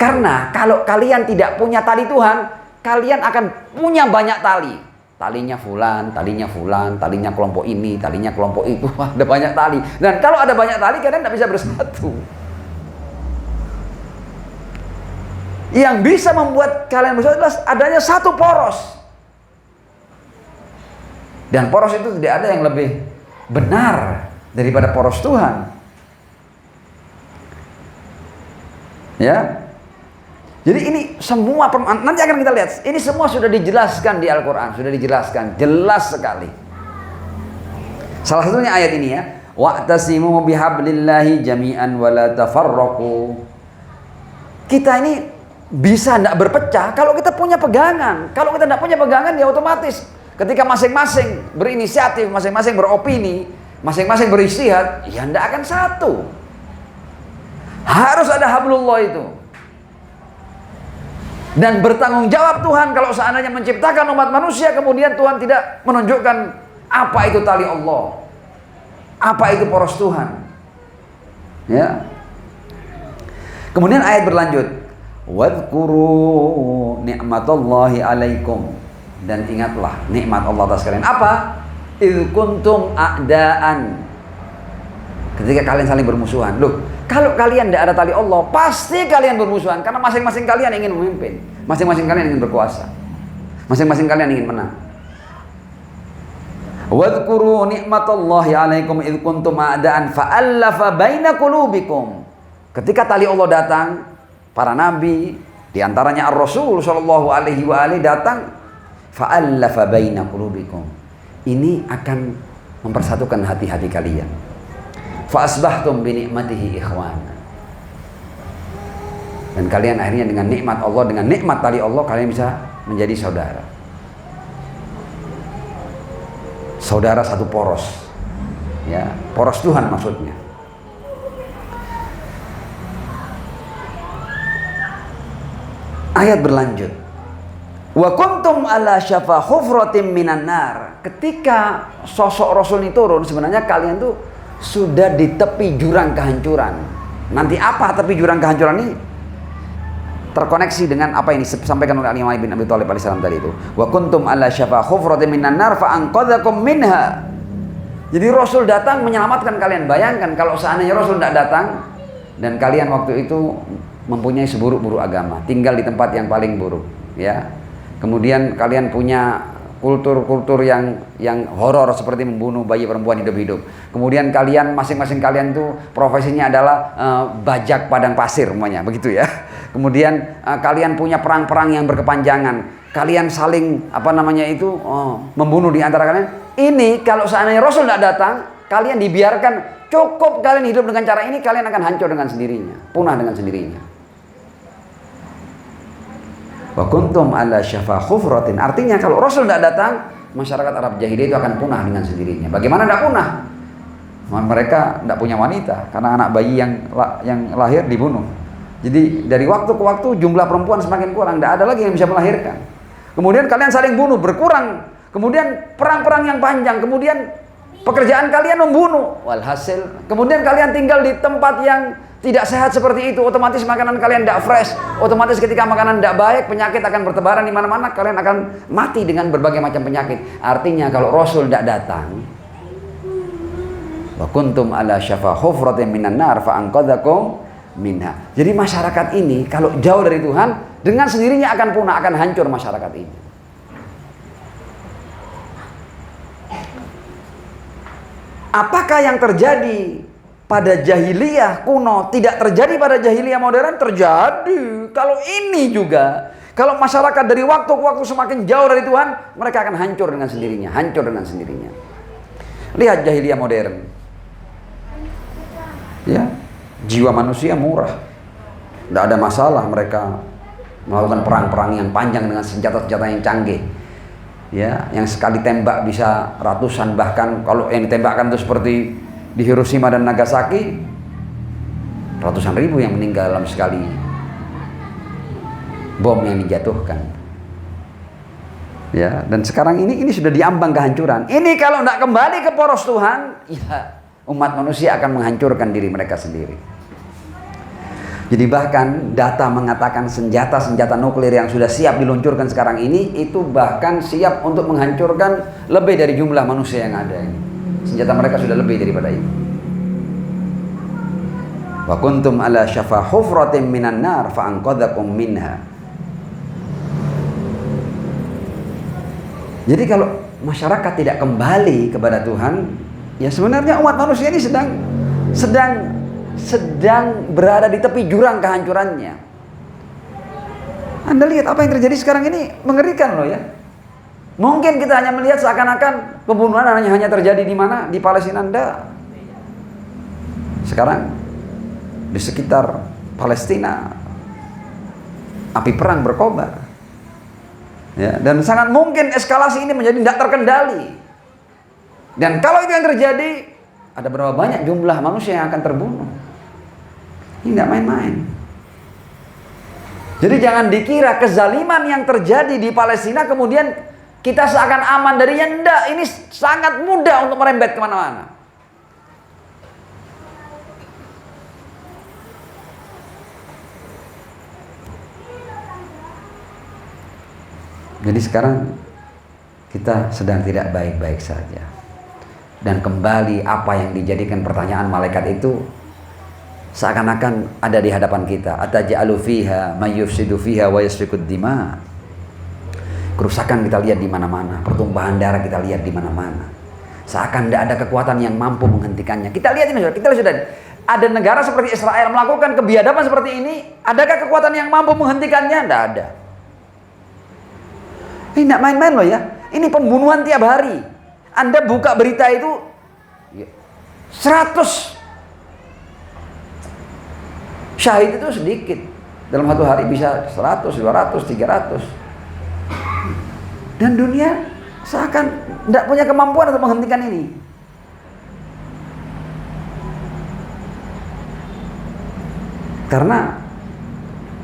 Karena kalau kalian tidak punya tali Tuhan, kalian akan punya banyak tali. Talinya fulan, talinya fulan, talinya kelompok ini, talinya kelompok itu. Ada banyak tali. Dan kalau ada banyak tali, kalian tidak bisa bersatu. Yang bisa membuat kalian bersatu adalah adanya satu poros. Dan poros itu tidak ada yang lebih benar daripada poros Tuhan. Ya. Jadi ini semua, nanti akan kita lihat, ini semua sudah dijelaskan di Al-Quran, sudah dijelaskan, jelas sekali. Salah satunya ayat ini ya, wa'tasimu bihablillahi jami'an wa la tafarraqu. Kita ini bisa tidak berpecah kalau kita punya pegangan. Kalau kita tidak punya pegangan, ya otomatis ketika masing-masing berinisiatif, masing-masing beropini, masing-masing beristihad, ya tidak akan satu. Harus ada hablullah itu. Dan bertanggung jawab Tuhan kalau seandainya menciptakan umat manusia kemudian Tuhan tidak menunjukkan apa itu tali Allah, apa itu poros Tuhan. Ya. Kemudian ayat berlanjut, wadhkuru ni'matallahi alaikum, dan ingatlah nikmat Allah atas kalian. Apa? Idh kuntum a'daan, ketika kalian saling bermusuhan. Loh, kalau kalian tidak ada tali Allah, pasti kalian bermusuhan. Karena masing-masing kalian ingin memimpin, masing-masing kalian ingin berkuasa, masing-masing kalian ingin menang. Wadhkuru ni'matallahi alaikum idh kuntum a'daan fa'allafa baina qulubikum. Ketika tali Allah datang, para nabi, diantaranya Ar-Rasul sallallahu alaihi wa alihi datang, fa'allafa baina qulubikum. Ini akan mempersatukan hati-hati kalian. Fa'asbahtum binikmatihi ikhwana. Dan kalian akhirnya dengan nikmat Allah, dengan nikmat tali Allah, kalian bisa menjadi saudara. Saudara satu poros. Ya, poros Tuhan maksudnya. Ayat berlanjut. Wa kuntum ala syafa hufratin minan nar. Ketika sosok Rasul ini turun, sebenarnya kalian tuh sudah di tepi jurang kehancuran. Nanti apa tepi jurang kehancuran ini? Terkoneksi dengan apa ini disampaikan oleh Ali bin Abi Thalib alaihissalam tadi itu. Wa kuntum ala syafa hufratin minan nar fa anqadzakum minha. Jadi Rasul datang menyelamatkan kalian. Bayangkan kalau seandainya Rasul tidak datang dan kalian waktu itu mempunyai seburuk-buruk agama, tinggal di tempat yang paling buruk, ya. Kemudian kalian punya kultur-kultur yang horor seperti membunuh bayi perempuan hidup-hidup. Kemudian kalian masing-masing kalian tuh profesinya adalah bajak padang pasir semuanya, begitu ya. Kemudian kalian punya perang-perang yang berkepanjangan. Kalian saling membunuh di antara kalian. Ini kalau seandainya Rasul tidak datang, kalian dibiarkan cukup kalian hidup dengan cara ini, kalian akan hancur dengan sendirinya, punah dengan sendirinya. Wa kuntum ala syafa khufratin. Artinya kalau Rasul tidak datang, masyarakat Arab jahiliyah itu akan punah dengan sendirinya. Bagaimana tidak punah? Mereka tidak punya wanita karena anak bayi yang lahir dibunuh. Jadi dari waktu ke waktu jumlah perempuan semakin kurang, tidak ada lagi yang bisa melahirkan. Kemudian kalian saling bunuh, berkurang. Kemudian perang-perang yang panjang. Kemudian pekerjaan kalian membunuh. Walhasil, kemudian kalian tinggal di tempat yang tidak sehat seperti itu, otomatis makanan kalian tidak fresh. Otomatis ketika makanan tidak baik, penyakit akan bertebaran di mana-mana, kalian akan mati dengan berbagai macam penyakit. Artinya kalau Rasul tidak datang, wa kuntum ala syafa hufratin minan nar fa anqadzakum minha. Jadi masyarakat ini kalau jauh dari Tuhan, dengan sendirinya akan punah, akan hancur masyarakat ini. Apakah yang terjadi pada jahiliyah kuno tidak terjadi pada jahiliyah modern? Terjadi. Kalau ini juga, kalau masyarakat dari waktu ke waktu semakin jauh dari Tuhan, mereka akan hancur dengan sendirinya, hancur dengan sendirinya. Lihat jahiliyah modern. Ya, jiwa manusia murah. Tidak ada masalah mereka melakukan perang-perang yang panjang dengan senjata-senjata yang canggih. Ya, yang sekali tembak bisa ratusan, bahkan kalau yang ditembakkan itu seperti di Hiroshima dan Nagasaki, ratusan ribu yang meninggal dalam sekali bom yang dijatuhkan. Ya, dan sekarang ini sudah diambang kehancuran. Ini kalau tidak kembali ke poros Tuhan, ya umat manusia akan menghancurkan diri mereka sendiri. Jadi bahkan data mengatakan senjata-senjata nuklir yang sudah siap diluncurkan sekarang ini itu bahkan siap untuk menghancurkan lebih dari jumlah manusia yang ada ini. Senjata mereka sudah lebih daripada itu. Wa kuntum ala syafa hufratin minan nar fa anqadzakum minha. Jadi kalau masyarakat tidak kembali kepada Tuhan, ya sebenarnya umat manusia ini sedang berada di tepi jurang kehancurannya. Anda lihat apa yang terjadi sekarang ini mengerikan loh ya. Mungkin kita hanya melihat seakan-akan pembunuhan hanya terjadi di mana? Di Palestina. Enggak. Sekarang di sekitar Palestina api perang berkobar. Ya, dan sangat mungkin eskalasi ini menjadi tidak terkendali. Dan kalau itu yang terjadi, ada berapa banyak jumlah manusia yang akan terbunuh. Ini tidak main-main. Jadi jangan dikira kezaliman yang terjadi di Palestina kemudian kita seakan aman darinya. Enggak, ini sangat mudah untuk merembet kemana-mana. Jadi sekarang kita sedang tidak baik-baik saja. Dan kembali apa yang dijadikan pertanyaan malaikat itu seakan-akan ada di hadapan kita. Ataj'alu fiha may yufsidu fiha wa yasfikud dima. Kerusakan kita lihat di mana-mana, pertumpahan darah kita lihat di mana-mana. Seakan tidak ada kekuatan yang mampu menghentikannya. Kita lihat ini, kita sudah ada negara seperti Israel melakukan kebiadaban seperti ini. Adakah kekuatan yang mampu menghentikannya? Tidak ada. Ini tidak main-main loh ya. Ini pembunuhan tiap hari. Anda buka berita itu 100 syahid itu sedikit. Dalam satu hari bisa 100, 200, 300. Dan dunia seakan tidak punya kemampuan untuk menghentikan ini. Karena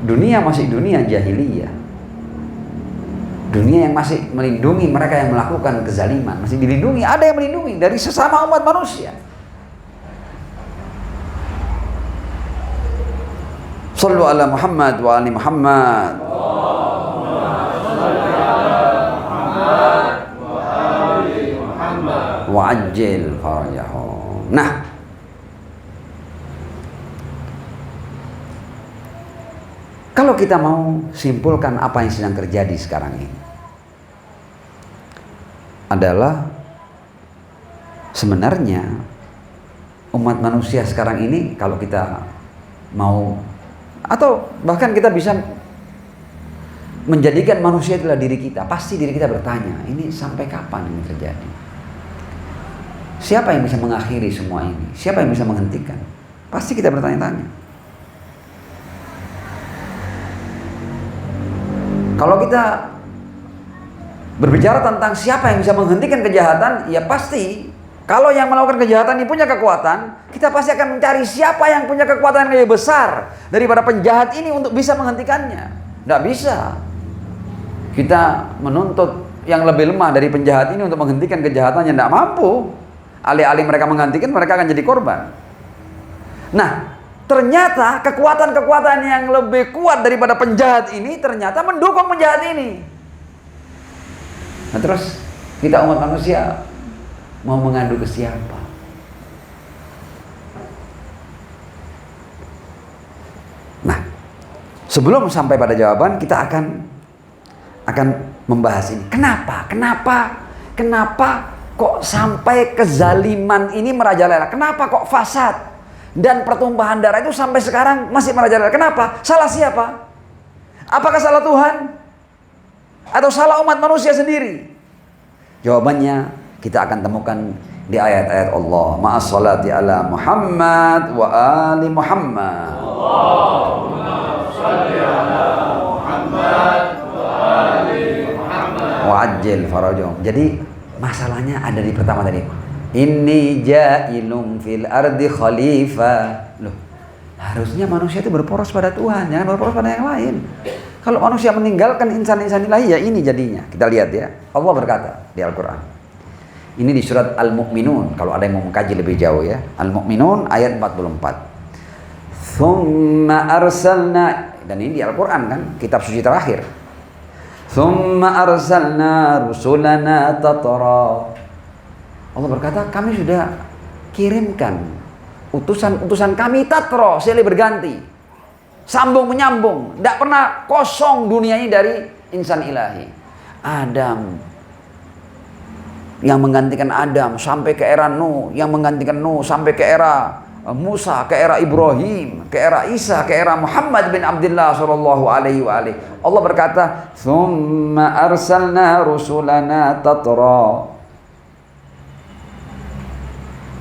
dunia masih dunia jahiliyah. Dunia yang masih melindungi mereka yang melakukan kezaliman. Masih dilindungi, ada yang melindungi dari sesama umat manusia. Sallu ala Muhammad wa ali Muhammad. Wa ajil farajahum. Nah, kalau kita mau simpulkan apa yang sedang terjadi sekarang ini adalah sebenarnya umat manusia sekarang ini kalau kita mau atau bahkan kita bisa menjadikan manusia itulah diri kita, pasti diri kita bertanya, ini sampai kapan ini terjadi? Siapa yang bisa mengakhiri semua ini? Siapa yang bisa menghentikan? Pasti kita bertanya-tanya. Kalau kita berbicara tentang siapa yang bisa menghentikan kejahatan, ya pasti kalau yang melakukan kejahatan ini punya kekuatan, kita pasti akan mencari siapa yang punya kekuatan yang lebih besar daripada penjahat ini untuk bisa menghentikannya. Tidak bisa. Kita menuntut yang lebih lemah dari penjahat ini untuk menghentikan kejahatannya, tidak mampu. Alih-alih mereka menghentikan, mereka akan jadi korban. Nah, ternyata kekuatan-kekuatan yang lebih kuat daripada penjahat ini ternyata mendukung penjahat ini. Nah terus kita umat manusia mau mengadu ke siapa? Nah, sebelum sampai pada jawaban kita akan membahas ini. Kenapa kok sampai kezaliman ini merajalela? Kenapa kok fasad dan pertumpahan darah itu sampai sekarang masih merajalela? Kenapa? Salah siapa? Apakah salah Tuhan? Atau salah umat manusia sendiri? Jawabannya kita akan temukan di ayat-ayat Allah. Ma'as salati ala Muhammad wa ali Muhammad. Allahumma salli ala Muhammad wa ali Muhammad. Wa ajil farajum. Jadi masalahnya ada di pertama tadi. Inni ja'ilum fil ardi khalifah. Loh, harusnya manusia itu berporos pada Tuhan, jangan berporos pada yang lain. Kalau manusia meninggalkan insan-insan ilahi, ya ini jadinya. Kita lihat ya. Allah berkata di Al-Quran. Ini di surat Al-Mu'minun. Kalau ada yang mau mengkaji lebih jauh ya. Al-Mu'minun ayat 44. Thumma arsalna, dan ini di Al-Quran kan, kitab suci terakhir. Thumma arsalna rusulana tatra. Allah berkata, kami sudah kirimkan utusan-utusan kami tatra, silih berganti, sambung menyambung, tidak pernah kosong dunia ini dari insan ilahi. Adam yang menggantikan Adam sampai ke era Nuh, yang menggantikan Nuh sampai ke era Musa, ke era Ibrahim, ke era Isa, ke era Muhammad bin Abdullah sallallahu alaihi wa alihi. Allah berkata, "Tsumma arsalna rusulana tatra."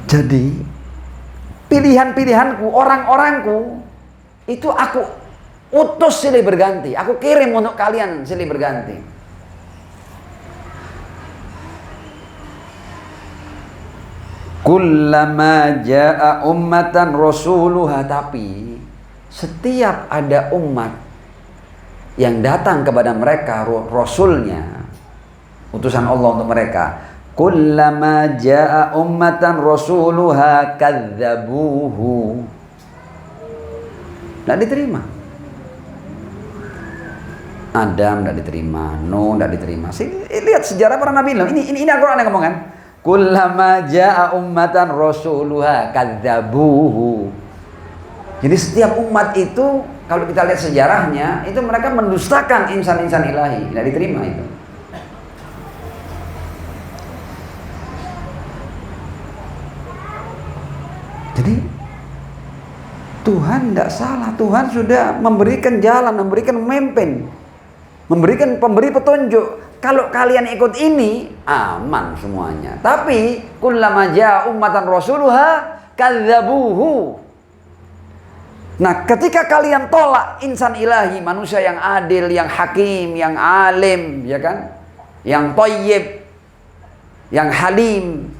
Jadi pilihan-pilihanku, orang-orangku itu aku utus silih berganti, aku kirim untuk kalian silih berganti. Kullama jaa ummatan rasuluha, tapi setiap ada umat yang datang kepada mereka rasulnya, utusan Allah untuk mereka, kullama jaa ummatan rasuluha kadzabuhu, tidak diterima. Adam tidak diterima, Nuh tidak diterima. Lihat sejarah para nabi. Ini Al-Quran yang ngomong kan. Kullama jaa ummatan rasuluha kadzabuhu. Jadi setiap umat itu, kalau kita lihat sejarahnya, itu mereka mendustakan insan-insan ilahi, tidak diterima itu. Jadi Tuhan tidak salah, Tuhan sudah memberikan jalan, memberikan pemimpin, memberikan pemberi petunjuk. Kalau kalian ikut ini, aman semuanya. Tapi kullama jaa ummatan rasuluha kadzabuhu. Nah, ketika kalian tolak insan ilahi, manusia yang adil, yang hakim, yang alim, ya kan? Yang thayyib, yang halim,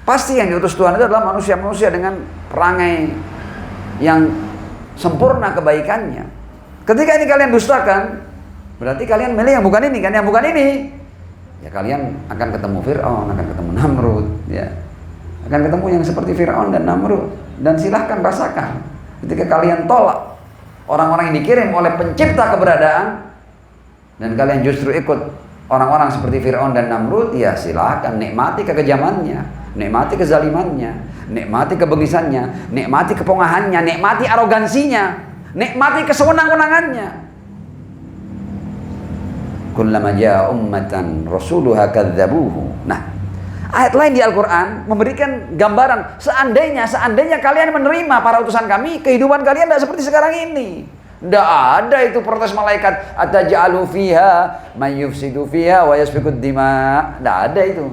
pasti yang diutus Tuhan itu adalah manusia-manusia dengan perangai yang sempurna kebaikannya. Ketika ini kalian dustakan, berarti kalian milih yang bukan ini kan, yang bukan ini. Ya kalian akan ketemu Fir'aun, akan ketemu Namrud, ya. Akan ketemu yang seperti Fir'aun dan Namrud. Dan silahkan rasakan. Ketika kalian tolak orang-orang yang dikirim oleh pencipta keberadaan, dan kalian justru ikut orang-orang seperti Fir'aun dan Namrud, ya silahkan nikmati kekejamannya, nikmati kezalimannya, nikmati kebengisannya, nikmati kepongahannya, nikmati arogansinya, nikmati kesewenang-wenangannya. Kullama jaa ummatan rasuluha kadzabuhu. Nah, ayat lain di Al-Quran memberikan gambaran, seandainya kalian menerima para utusan kami, kehidupan kalian tidak seperti sekarang ini. Tidak ada itu protes malaikat, ataj'alu fiha may yufsidu fiha wa yasfikud dima. Tidak ada itu.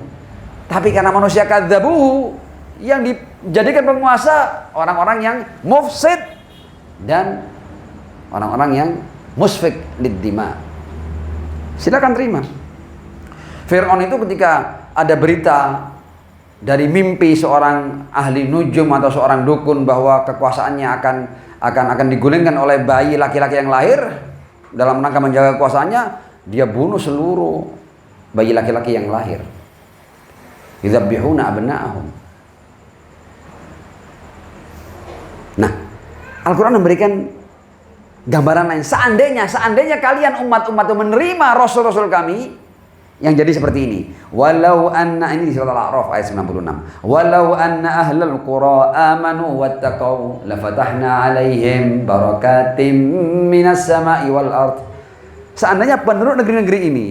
Tapi karena manusia kadzabuhu, yang dijadikan penguasa orang-orang yang mufsid dan orang-orang yang musfik lid-dima. Silakan terima. Fir'aun itu ketika ada berita dari mimpi seorang ahli nujum atau seorang dukun bahwa kekuasaannya akan digulingkan oleh bayi laki-laki yang lahir, dalam rangka menjaga kekuasaannya, dia bunuh seluruh bayi laki-laki yang lahir. Yudzabbihuna abna'ahum. Nah, Al-Quran memberikan gambaran lain. Seandainya kalian umat-umat itu menerima rasul-rasul kami yang jadi seperti ini. Walau anna, ini di surat Al-A'raf ayat 96. Walau anna ahlal qura amanu wattaqau lafatahna alaihim barakatim minas sama'i wal ard. Seandainya penduduk negeri-negeri ini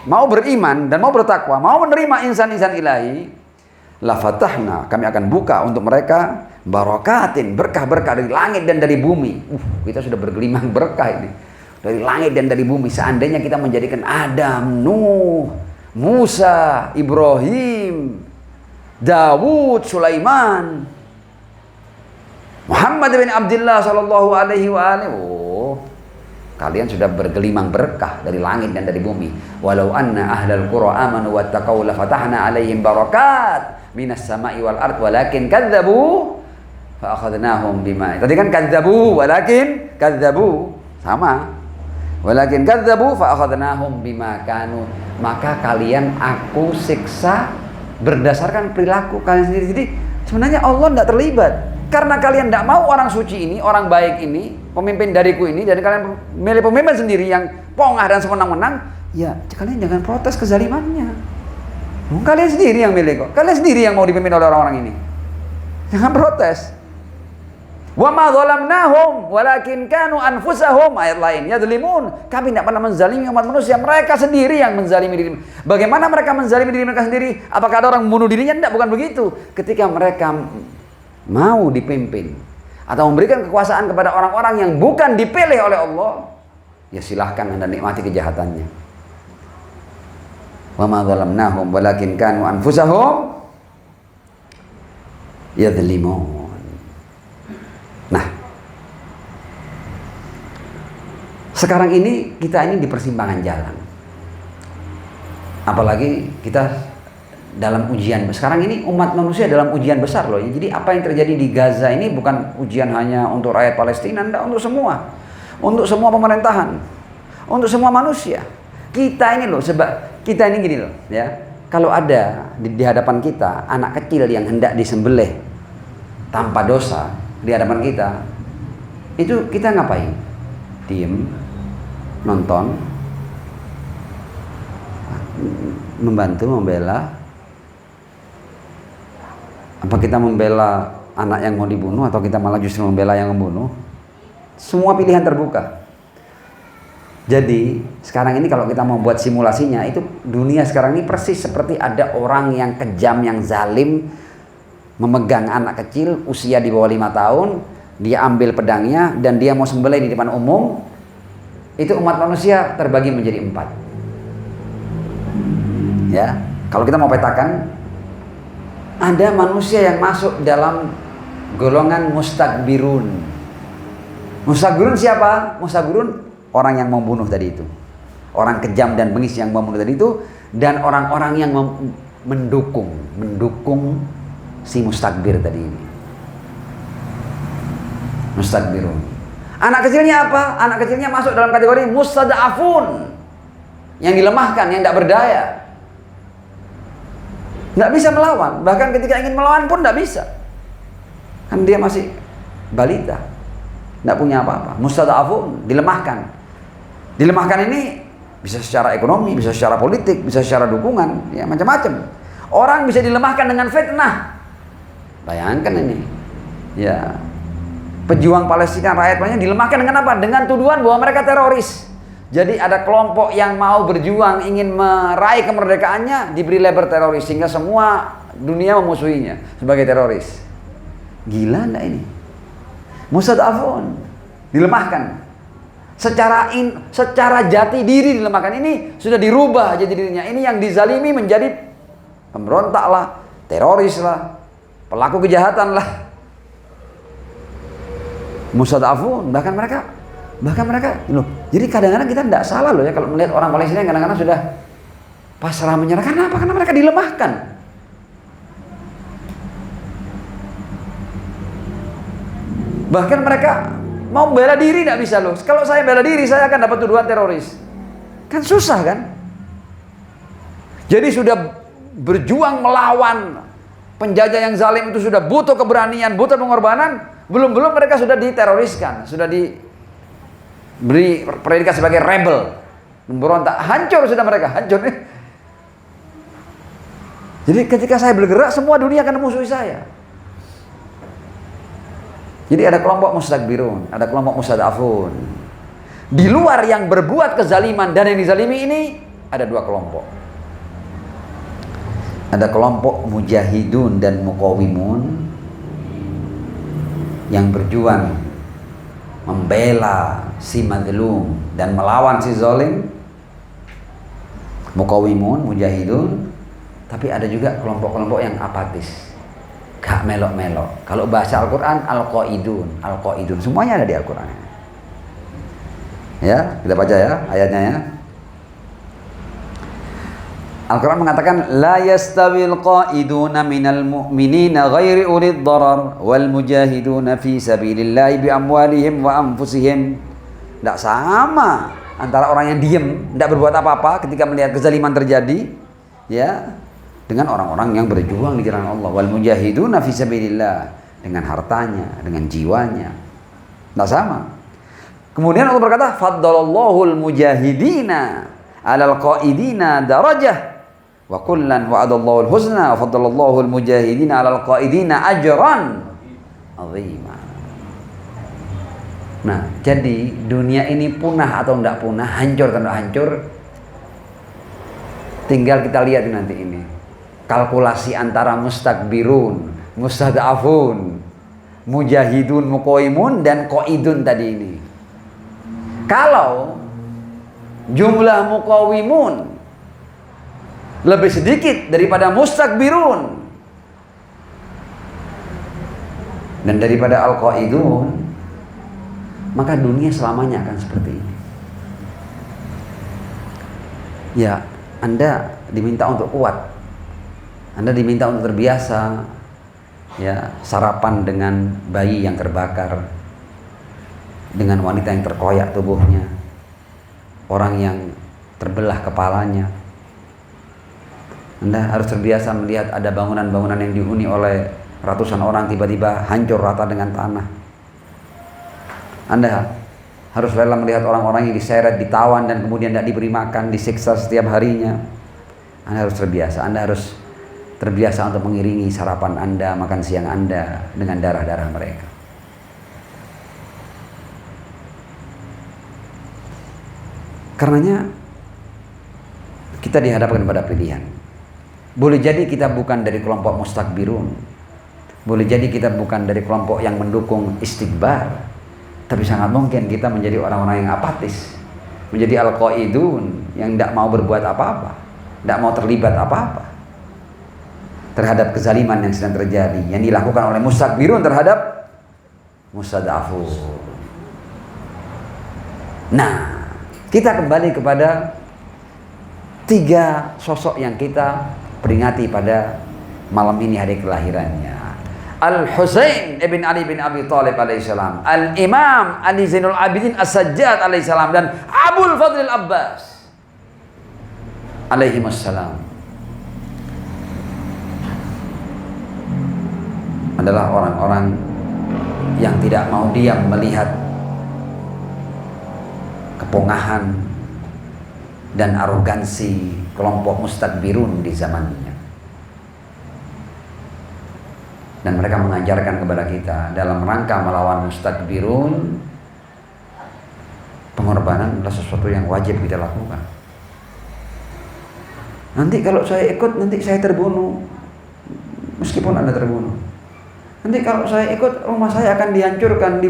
mau beriman dan mau bertakwa, mau menerima insan-insan ilahi, lafatahna, kami akan buka untuk mereka barakatin, berkah-berkah dari langit dan dari bumi. Kita sudah bergelimang berkah ini dari langit dan dari bumi. Seandainya kita menjadikan Adam, Nuh, Musa, Ibrahim, Dawud, Sulaiman, Muhammad bin Abdullah sallallahu alaihi wa alihi. Kalian sudah bergelimang berkah dari langit dan dari bumi. Walau anna ahlal qura amanu wattaqau lafatahna alaihim barakat minas sama'i wal ard walakin kadzabu fa akhadnahum bima. Tadi kan kadzabu walakin kadzabu sama. Walakin kadzabu fa akhadnahum bima kanu. Maka kalian aku siksa berdasarkan perilaku kalian sendiri. Jadi Sebenarnya Allah tidak terlibat. Karena kalian tidak mau orang suci ini, orang baik ini, pemimpin dariku ini, dan kalian milih pemimpin sendiri yang pongah dan semenang-menang, ya kalian jangan protes kezalimannya. Kalian sendiri yang milih kok. Kalian sendiri yang mau dipimpin oleh orang-orang ini. Jangan protes. Wa ma zalamnahum walakin kanu anfusahum, ayat lain, yadzlimun. Kami tidak pernah menzalimi umat manusia, mereka sendiri yang menzalimi diri. Bagaimana mereka menzalimi diri mereka sendiri? Apakah ada orang membunuh dirinya? Tidak, bukan begitu. Ketika mereka mau dipimpin atau memberikan kekuasaan kepada orang-orang yang bukan dipilih oleh Allah, ya silahkan Anda nikmati kejahatannya. Wa ma zalamnahum walakin kanu anfusahum yadzlimun. Nah, sekarang ini kita ini di persimpangan jalan. Apalagi kita dalam ujian. Sekarang ini umat manusia dalam ujian besar loh. Jadi apa yang terjadi di Gaza ini bukan ujian hanya untuk rakyat Palestina, enggak, untuk semua. Untuk semua pemerintahan. Untuk semua manusia. Kita ini loh, sebab kita ini gini loh, ya. Kalau ada di hadapan kita anak kecil yang hendak disembelih tanpa dosa di hadapan kita, itu kita ngapain? Diem, nonton, membantu, membela. Apa kita membela anak yang mau dibunuh atau kita malah justru membela yang membunuh? Semua pilihan terbuka. Jadi sekarang ini kalau kita mau buat simulasinya, itu dunia sekarang ini persis seperti ada orang yang kejam, yang zalim, memegang anak kecil usia di bawah 5 tahun, dia ambil pedangnya dan dia mau sembelih di depan umum. Itu umat manusia terbagi menjadi 4. Ya, kalau kita mau petakan, ada manusia yang masuk dalam golongan mustakbirun. Mustakbirun siapa? Mustakbirun orang yang membunuh tadi itu, orang kejam dan bengis yang membunuh tadi itu, dan orang-orang yang mendukung si mustakbir tadi ini. Mustakbirun. Anak kecilnya apa? Anak kecilnya masuk dalam kategori mustada'afun, yang dilemahkan, yang tidak berdaya, tidak bisa melawan. Bahkan ketika ingin melawan pun tidak bisa, kan dia masih balita, tidak punya apa-apa. Mustada'afun, dilemahkan. Dilemahkan ini bisa secara ekonomi, bisa secara politik, bisa secara dukungan, ya macam-macam. Orang bisa dilemahkan dengan fitnah. Bayangkan ini, ya, pejuang Palestina, rakyat Palestina dilemahkan dengan apa? Dengan tuduhan bahwa mereka teroris. Jadi ada kelompok yang mau berjuang ingin meraih kemerdekaannya, diberi label teroris, sehingga semua dunia memusuhinya sebagai teroris. Gila enggak ini? Mustad'afun, dilemahkan. Secara jati diri dilemahkan. Ini sudah dirubah jati dirinya. Ini yang dizalimi menjadi pemberontak lah, teroris lah, pelaku kejahatan lah. Mustad'afun, bahkan mereka loh. Jadi kadang-kadang kita tidak salah loh ya kalau melihat orang Palestina yang kadang-kadang sudah pasrah menyerah. Kenapa? Karena mereka dilemahkan. Bahkan mereka mau bela diri tidak bisa loh. Kalau saya bela diri, saya akan dapat tuduhan teroris. Kan susah kan? Jadi sudah berjuang melawan penjajah yang zalim itu sudah butuh keberanian, butuh pengorbanan. Belum mereka sudah diteroriskan, sudah diberi predikat sebagai rebel, memberontak, hancur sudah mereka, hancur nih. Jadi ketika saya bergerak, semua dunia akan memusuhi saya. Jadi ada kelompok mustakbirun, ada kelompok mustad'afun. Di luar yang berbuat kezaliman dan yang dizalimi ini ada 2 kelompok. Ada kelompok mujahidun dan muqawimun yang berjuang membela si mazlum dan melawan si zalim. Muqawimun, mujahidun. Tapi ada juga kelompok-kelompok yang apatis, gak melok-melok. Kalau bahasa Al-Quran, Al-Qaidun. Semuanya ada di Al-Quran. Ya, kita baca ya ayatnya ya. Al-Quran mengatakan, la yastawil qaiduna minal mu'minina ghairi ulid darar wal mujahiduna fi sabilillahi bi amwalihim wa anfusihim. Tidak sama antara orang yang diam, tidak berbuat apa-apa ketika melihat kezaliman terjadi, ya, dengan orang-orang yang berjuang di jalan Allah. Wal mujahiduna fi sabilillah, dengan hartanya, dengan jiwanya. Tidak sama. Kemudian Allah berkata, faddalallahu al-mujahidina 'alal qaidina darajah wa kullan wa'adallahu al-husna wa faddalallahu al-mujahidina 'alal qaidina ajran 'azima. Nah, jadi dunia ini punah atau tidak punah, hancur atau tidak hancur, tinggal kita lihat nanti ini. Kalkulasi antara mustakbirun, mustad'afun, mujahidun, muqaimun, dan qaidun tadi ini. Kalau jumlah muqawimun lebih sedikit daripada mustakbirun dan daripada al-qaidun, maka dunia selamanya akan seperti ini. Ya, Anda diminta untuk kuat, Anda diminta untuk terbiasa, ya, sarapan dengan bayi yang terbakar, dengan wanita yang terkoyak tubuhnya, orang yang terbelah kepalanya. Anda harus terbiasa melihat ada bangunan-bangunan yang dihuni oleh ratusan orang tiba-tiba hancur rata dengan tanah. Anda harus rela melihat orang-orang yang diseret, ditawan, dan kemudian tidak diberi makan, disiksa setiap harinya. Anda harus terbiasa. Anda harus terbiasa untuk mengiringi sarapan Anda, makan siang Anda dengan darah-darah mereka. Karenanya kita dihadapkan pada pilihan. Boleh jadi kita bukan dari kelompok mustakbirun, boleh jadi kita bukan dari kelompok yang mendukung istikbar, tapi sangat mungkin kita menjadi orang-orang yang apatis, menjadi al-qaidun yang tidak mau berbuat apa-apa, tidak mau terlibat apa-apa terhadap kezaliman yang sedang terjadi, yang dilakukan oleh mustakbirun terhadap mustad'afun. Nah, kita kembali kepada 3 sosok yang kita peringati pada malam ini, hari kelahirannya. Al-Husain ibn Ali bin Abi Thalib alaihissalam, Al-Imam Ali Zainul Abidin As-Sajjad alaihissalam, dan Abul Fadl Al-Abbas alaihimussalam adalah orang-orang yang tidak mau diam melihat kepongahan dan arogansi kelompok mustakbirun di zamannya. Dan mereka mengajarkan kepada kita dalam rangka melawan mustakbirun, pengorbanan adalah sesuatu yang wajib kita lakukan. Nanti kalau saya ikut, nanti saya terbunuh, meskipun Anda terbunuh. Nanti kalau saya ikut, rumah saya akan dihancurkan,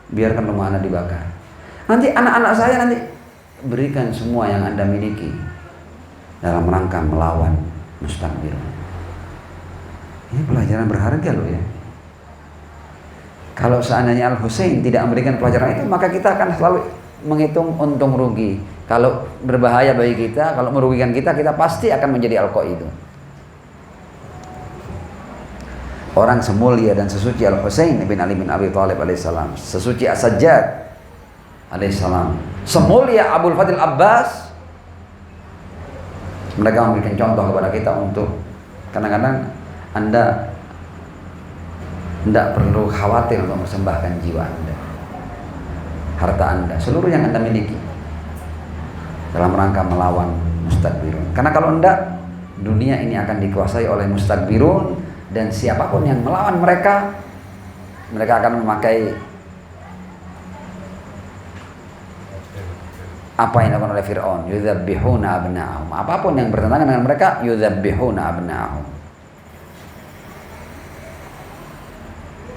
biarkan rumah Anda dibakar. Nanti anak-anak saya, nanti berikan semua yang Anda miliki dalam rangka melawan mustakbirun. Ini pelajaran berharga loh ya. Kalau seandainya Al-Husain tidak memberikan pelajaran itu, maka kita akan selalu menghitung untung rugi. Kalau berbahaya bagi kita, kalau merugikan kita, kita pasti akan menjadi al-qaidun. Orang semulia dan sesuci Al-Husain bin Ali bin Abi Thalib alaihissalam, sesuci As-Sajjad alaihissalam, semulia Abul Fadl Abbas, mereka memberikan contoh kepada kita untuk kadang-kadang Anda tidak perlu khawatir untuk mempersembahkan jiwa Anda, harta Anda, seluruh yang Anda miliki dalam rangka melawan mustakbirun. Karena kalau tidak, dunia ini akan dikuasai oleh mustakbirun, dan siapapun yang melawan mereka, mereka akan memakai apa yang dilakukan oleh Fir'aun, yudzabbihuna abna'ahum. Apapun yang bertentangan dengan mereka, yudzabbihuna abna'ahum.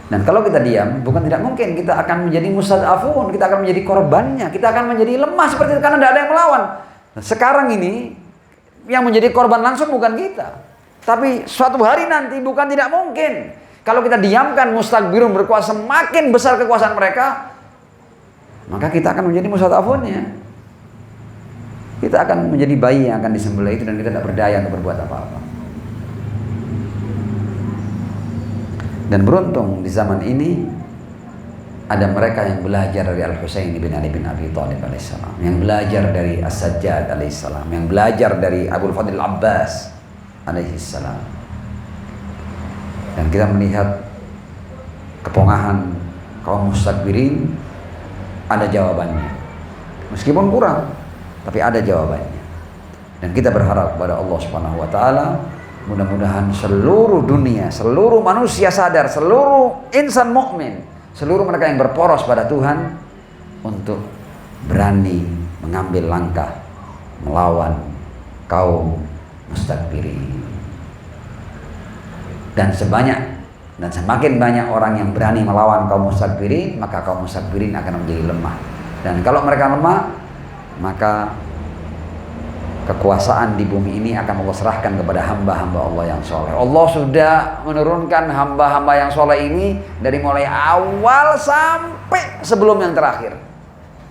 Dan kalau kita diam, bukan tidak mungkin kita akan menjadi mustad'afun, kita akan menjadi korbannya, kita akan menjadi lemah seperti itu karena tidak ada yang melawan. Nah, sekarang ini yang menjadi korban langsung bukan kita, tapi suatu hari nanti bukan tidak mungkin kalau kita diamkan mustakbirun berkuasa, semakin besar kekuasaan mereka, maka kita akan menjadi mustad'afunnya. Kita akan menjadi bayi yang akan disembelih itu, dan kita tidak berdaya untuk berbuat apa-apa. Dan beruntung di zaman ini ada mereka yang belajar dari Al-Husain bin Ali bin Abi Thalib alaihissalam, yang belajar dari As-Sajjad alaihissalam, yang belajar dari Abul Fadl Abbas alaihissalam. Dan kita melihat kepongahan kaum mustakbirin, ada jawabannya. Meskipun kurang, tapi ada jawabannya. Dan kita berharap kepada Allah Subhanahu wa taala, mudah-mudahan seluruh dunia, seluruh manusia sadar, seluruh insan mukmin, seluruh mereka yang berporos pada Tuhan untuk berani mengambil langkah melawan kaum mustakbirin. Dan semakin banyak orang yang berani melawan kaum mustakbirin, maka kaum mustakbirin akan menjadi lemah. Dan kalau mereka lemah, maka kekuasaan di bumi ini akan Allah serahkan kepada hamba-hamba Allah yang soleh. Allah sudah menurunkan hamba-hamba yang soleh ini dari mulai awal sampai sebelum yang terakhir.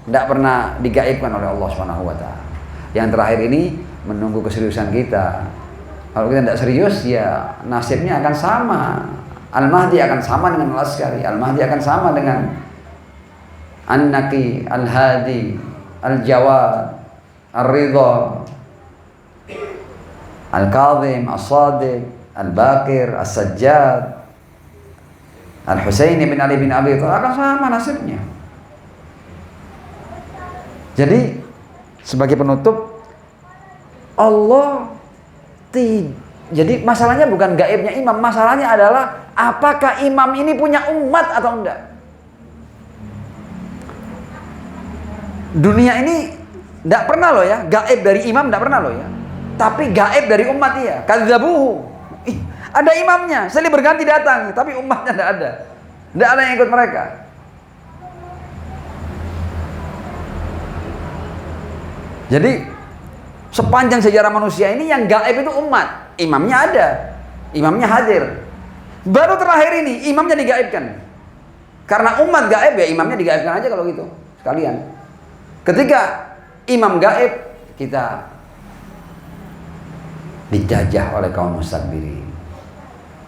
Tidak pernah digaibkan oleh Allah Subhanahu wa taala. Yang terakhir ini menunggu keseriusan kita. Kalau kita tidak serius, ya nasibnya akan sama. Al-Mahdi akan sama dengan Al-Askari. Al-Mahdi akan sama dengan An-Naqi, Al-Hadi, Al-Jawad, Al-Ridha, Al-Kadhim, As-Sadiq, Al-Baqir, As-Sajjad, Al-Husaini bin Ali bin Abi Thalib, akan sama nasibnya. Jadi sebagai penutup, jadi masalahnya bukan gaibnya imam, masalahnya adalah apakah imam ini punya umat atau enggak. Dunia ini enggak pernah loh ya, gaib dari imam enggak pernah loh ya. Tapi gaib dari umat iya. Kadzabuhu. Ada imamnya, silih berganti datang, tapi umatnya enggak ada. Enggak ada yang ikut mereka. Jadi sepanjang sejarah manusia ini yang gaib itu umat. Imamnya ada, imamnya hadir. Baru terakhir ini imamnya digaibkan. Karena umat gaib, ya imamnya digaibkan aja kalau gitu sekalian. Ketika imam gaib, kita dijajah oleh kaum mustakbirin.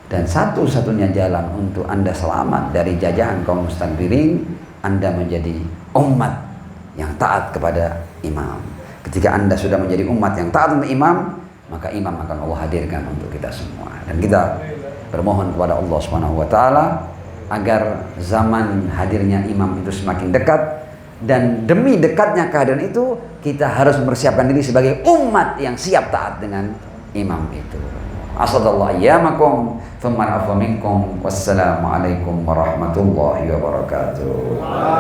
Dan satu-satunya jalan untuk Anda selamat dari jajahan kaum mustakbirin, Anda menjadi umat yang taat kepada imam. Ketika Anda sudah menjadi umat yang taat untuk imam, maka imam akan Allah hadirkan untuk kita semua. Dan kita bermohon kepada Allah Subhanahu wa taala agar zaman hadirnya imam itu semakin dekat, dan demi dekatnya kehadiran itu kita harus mempersiapkan diri sebagai umat yang siap taat dengan imam itu. Asadallahu ayyamakum thumma afa minkum. Wassalamualaikum warahmatullahi wabarakatuh.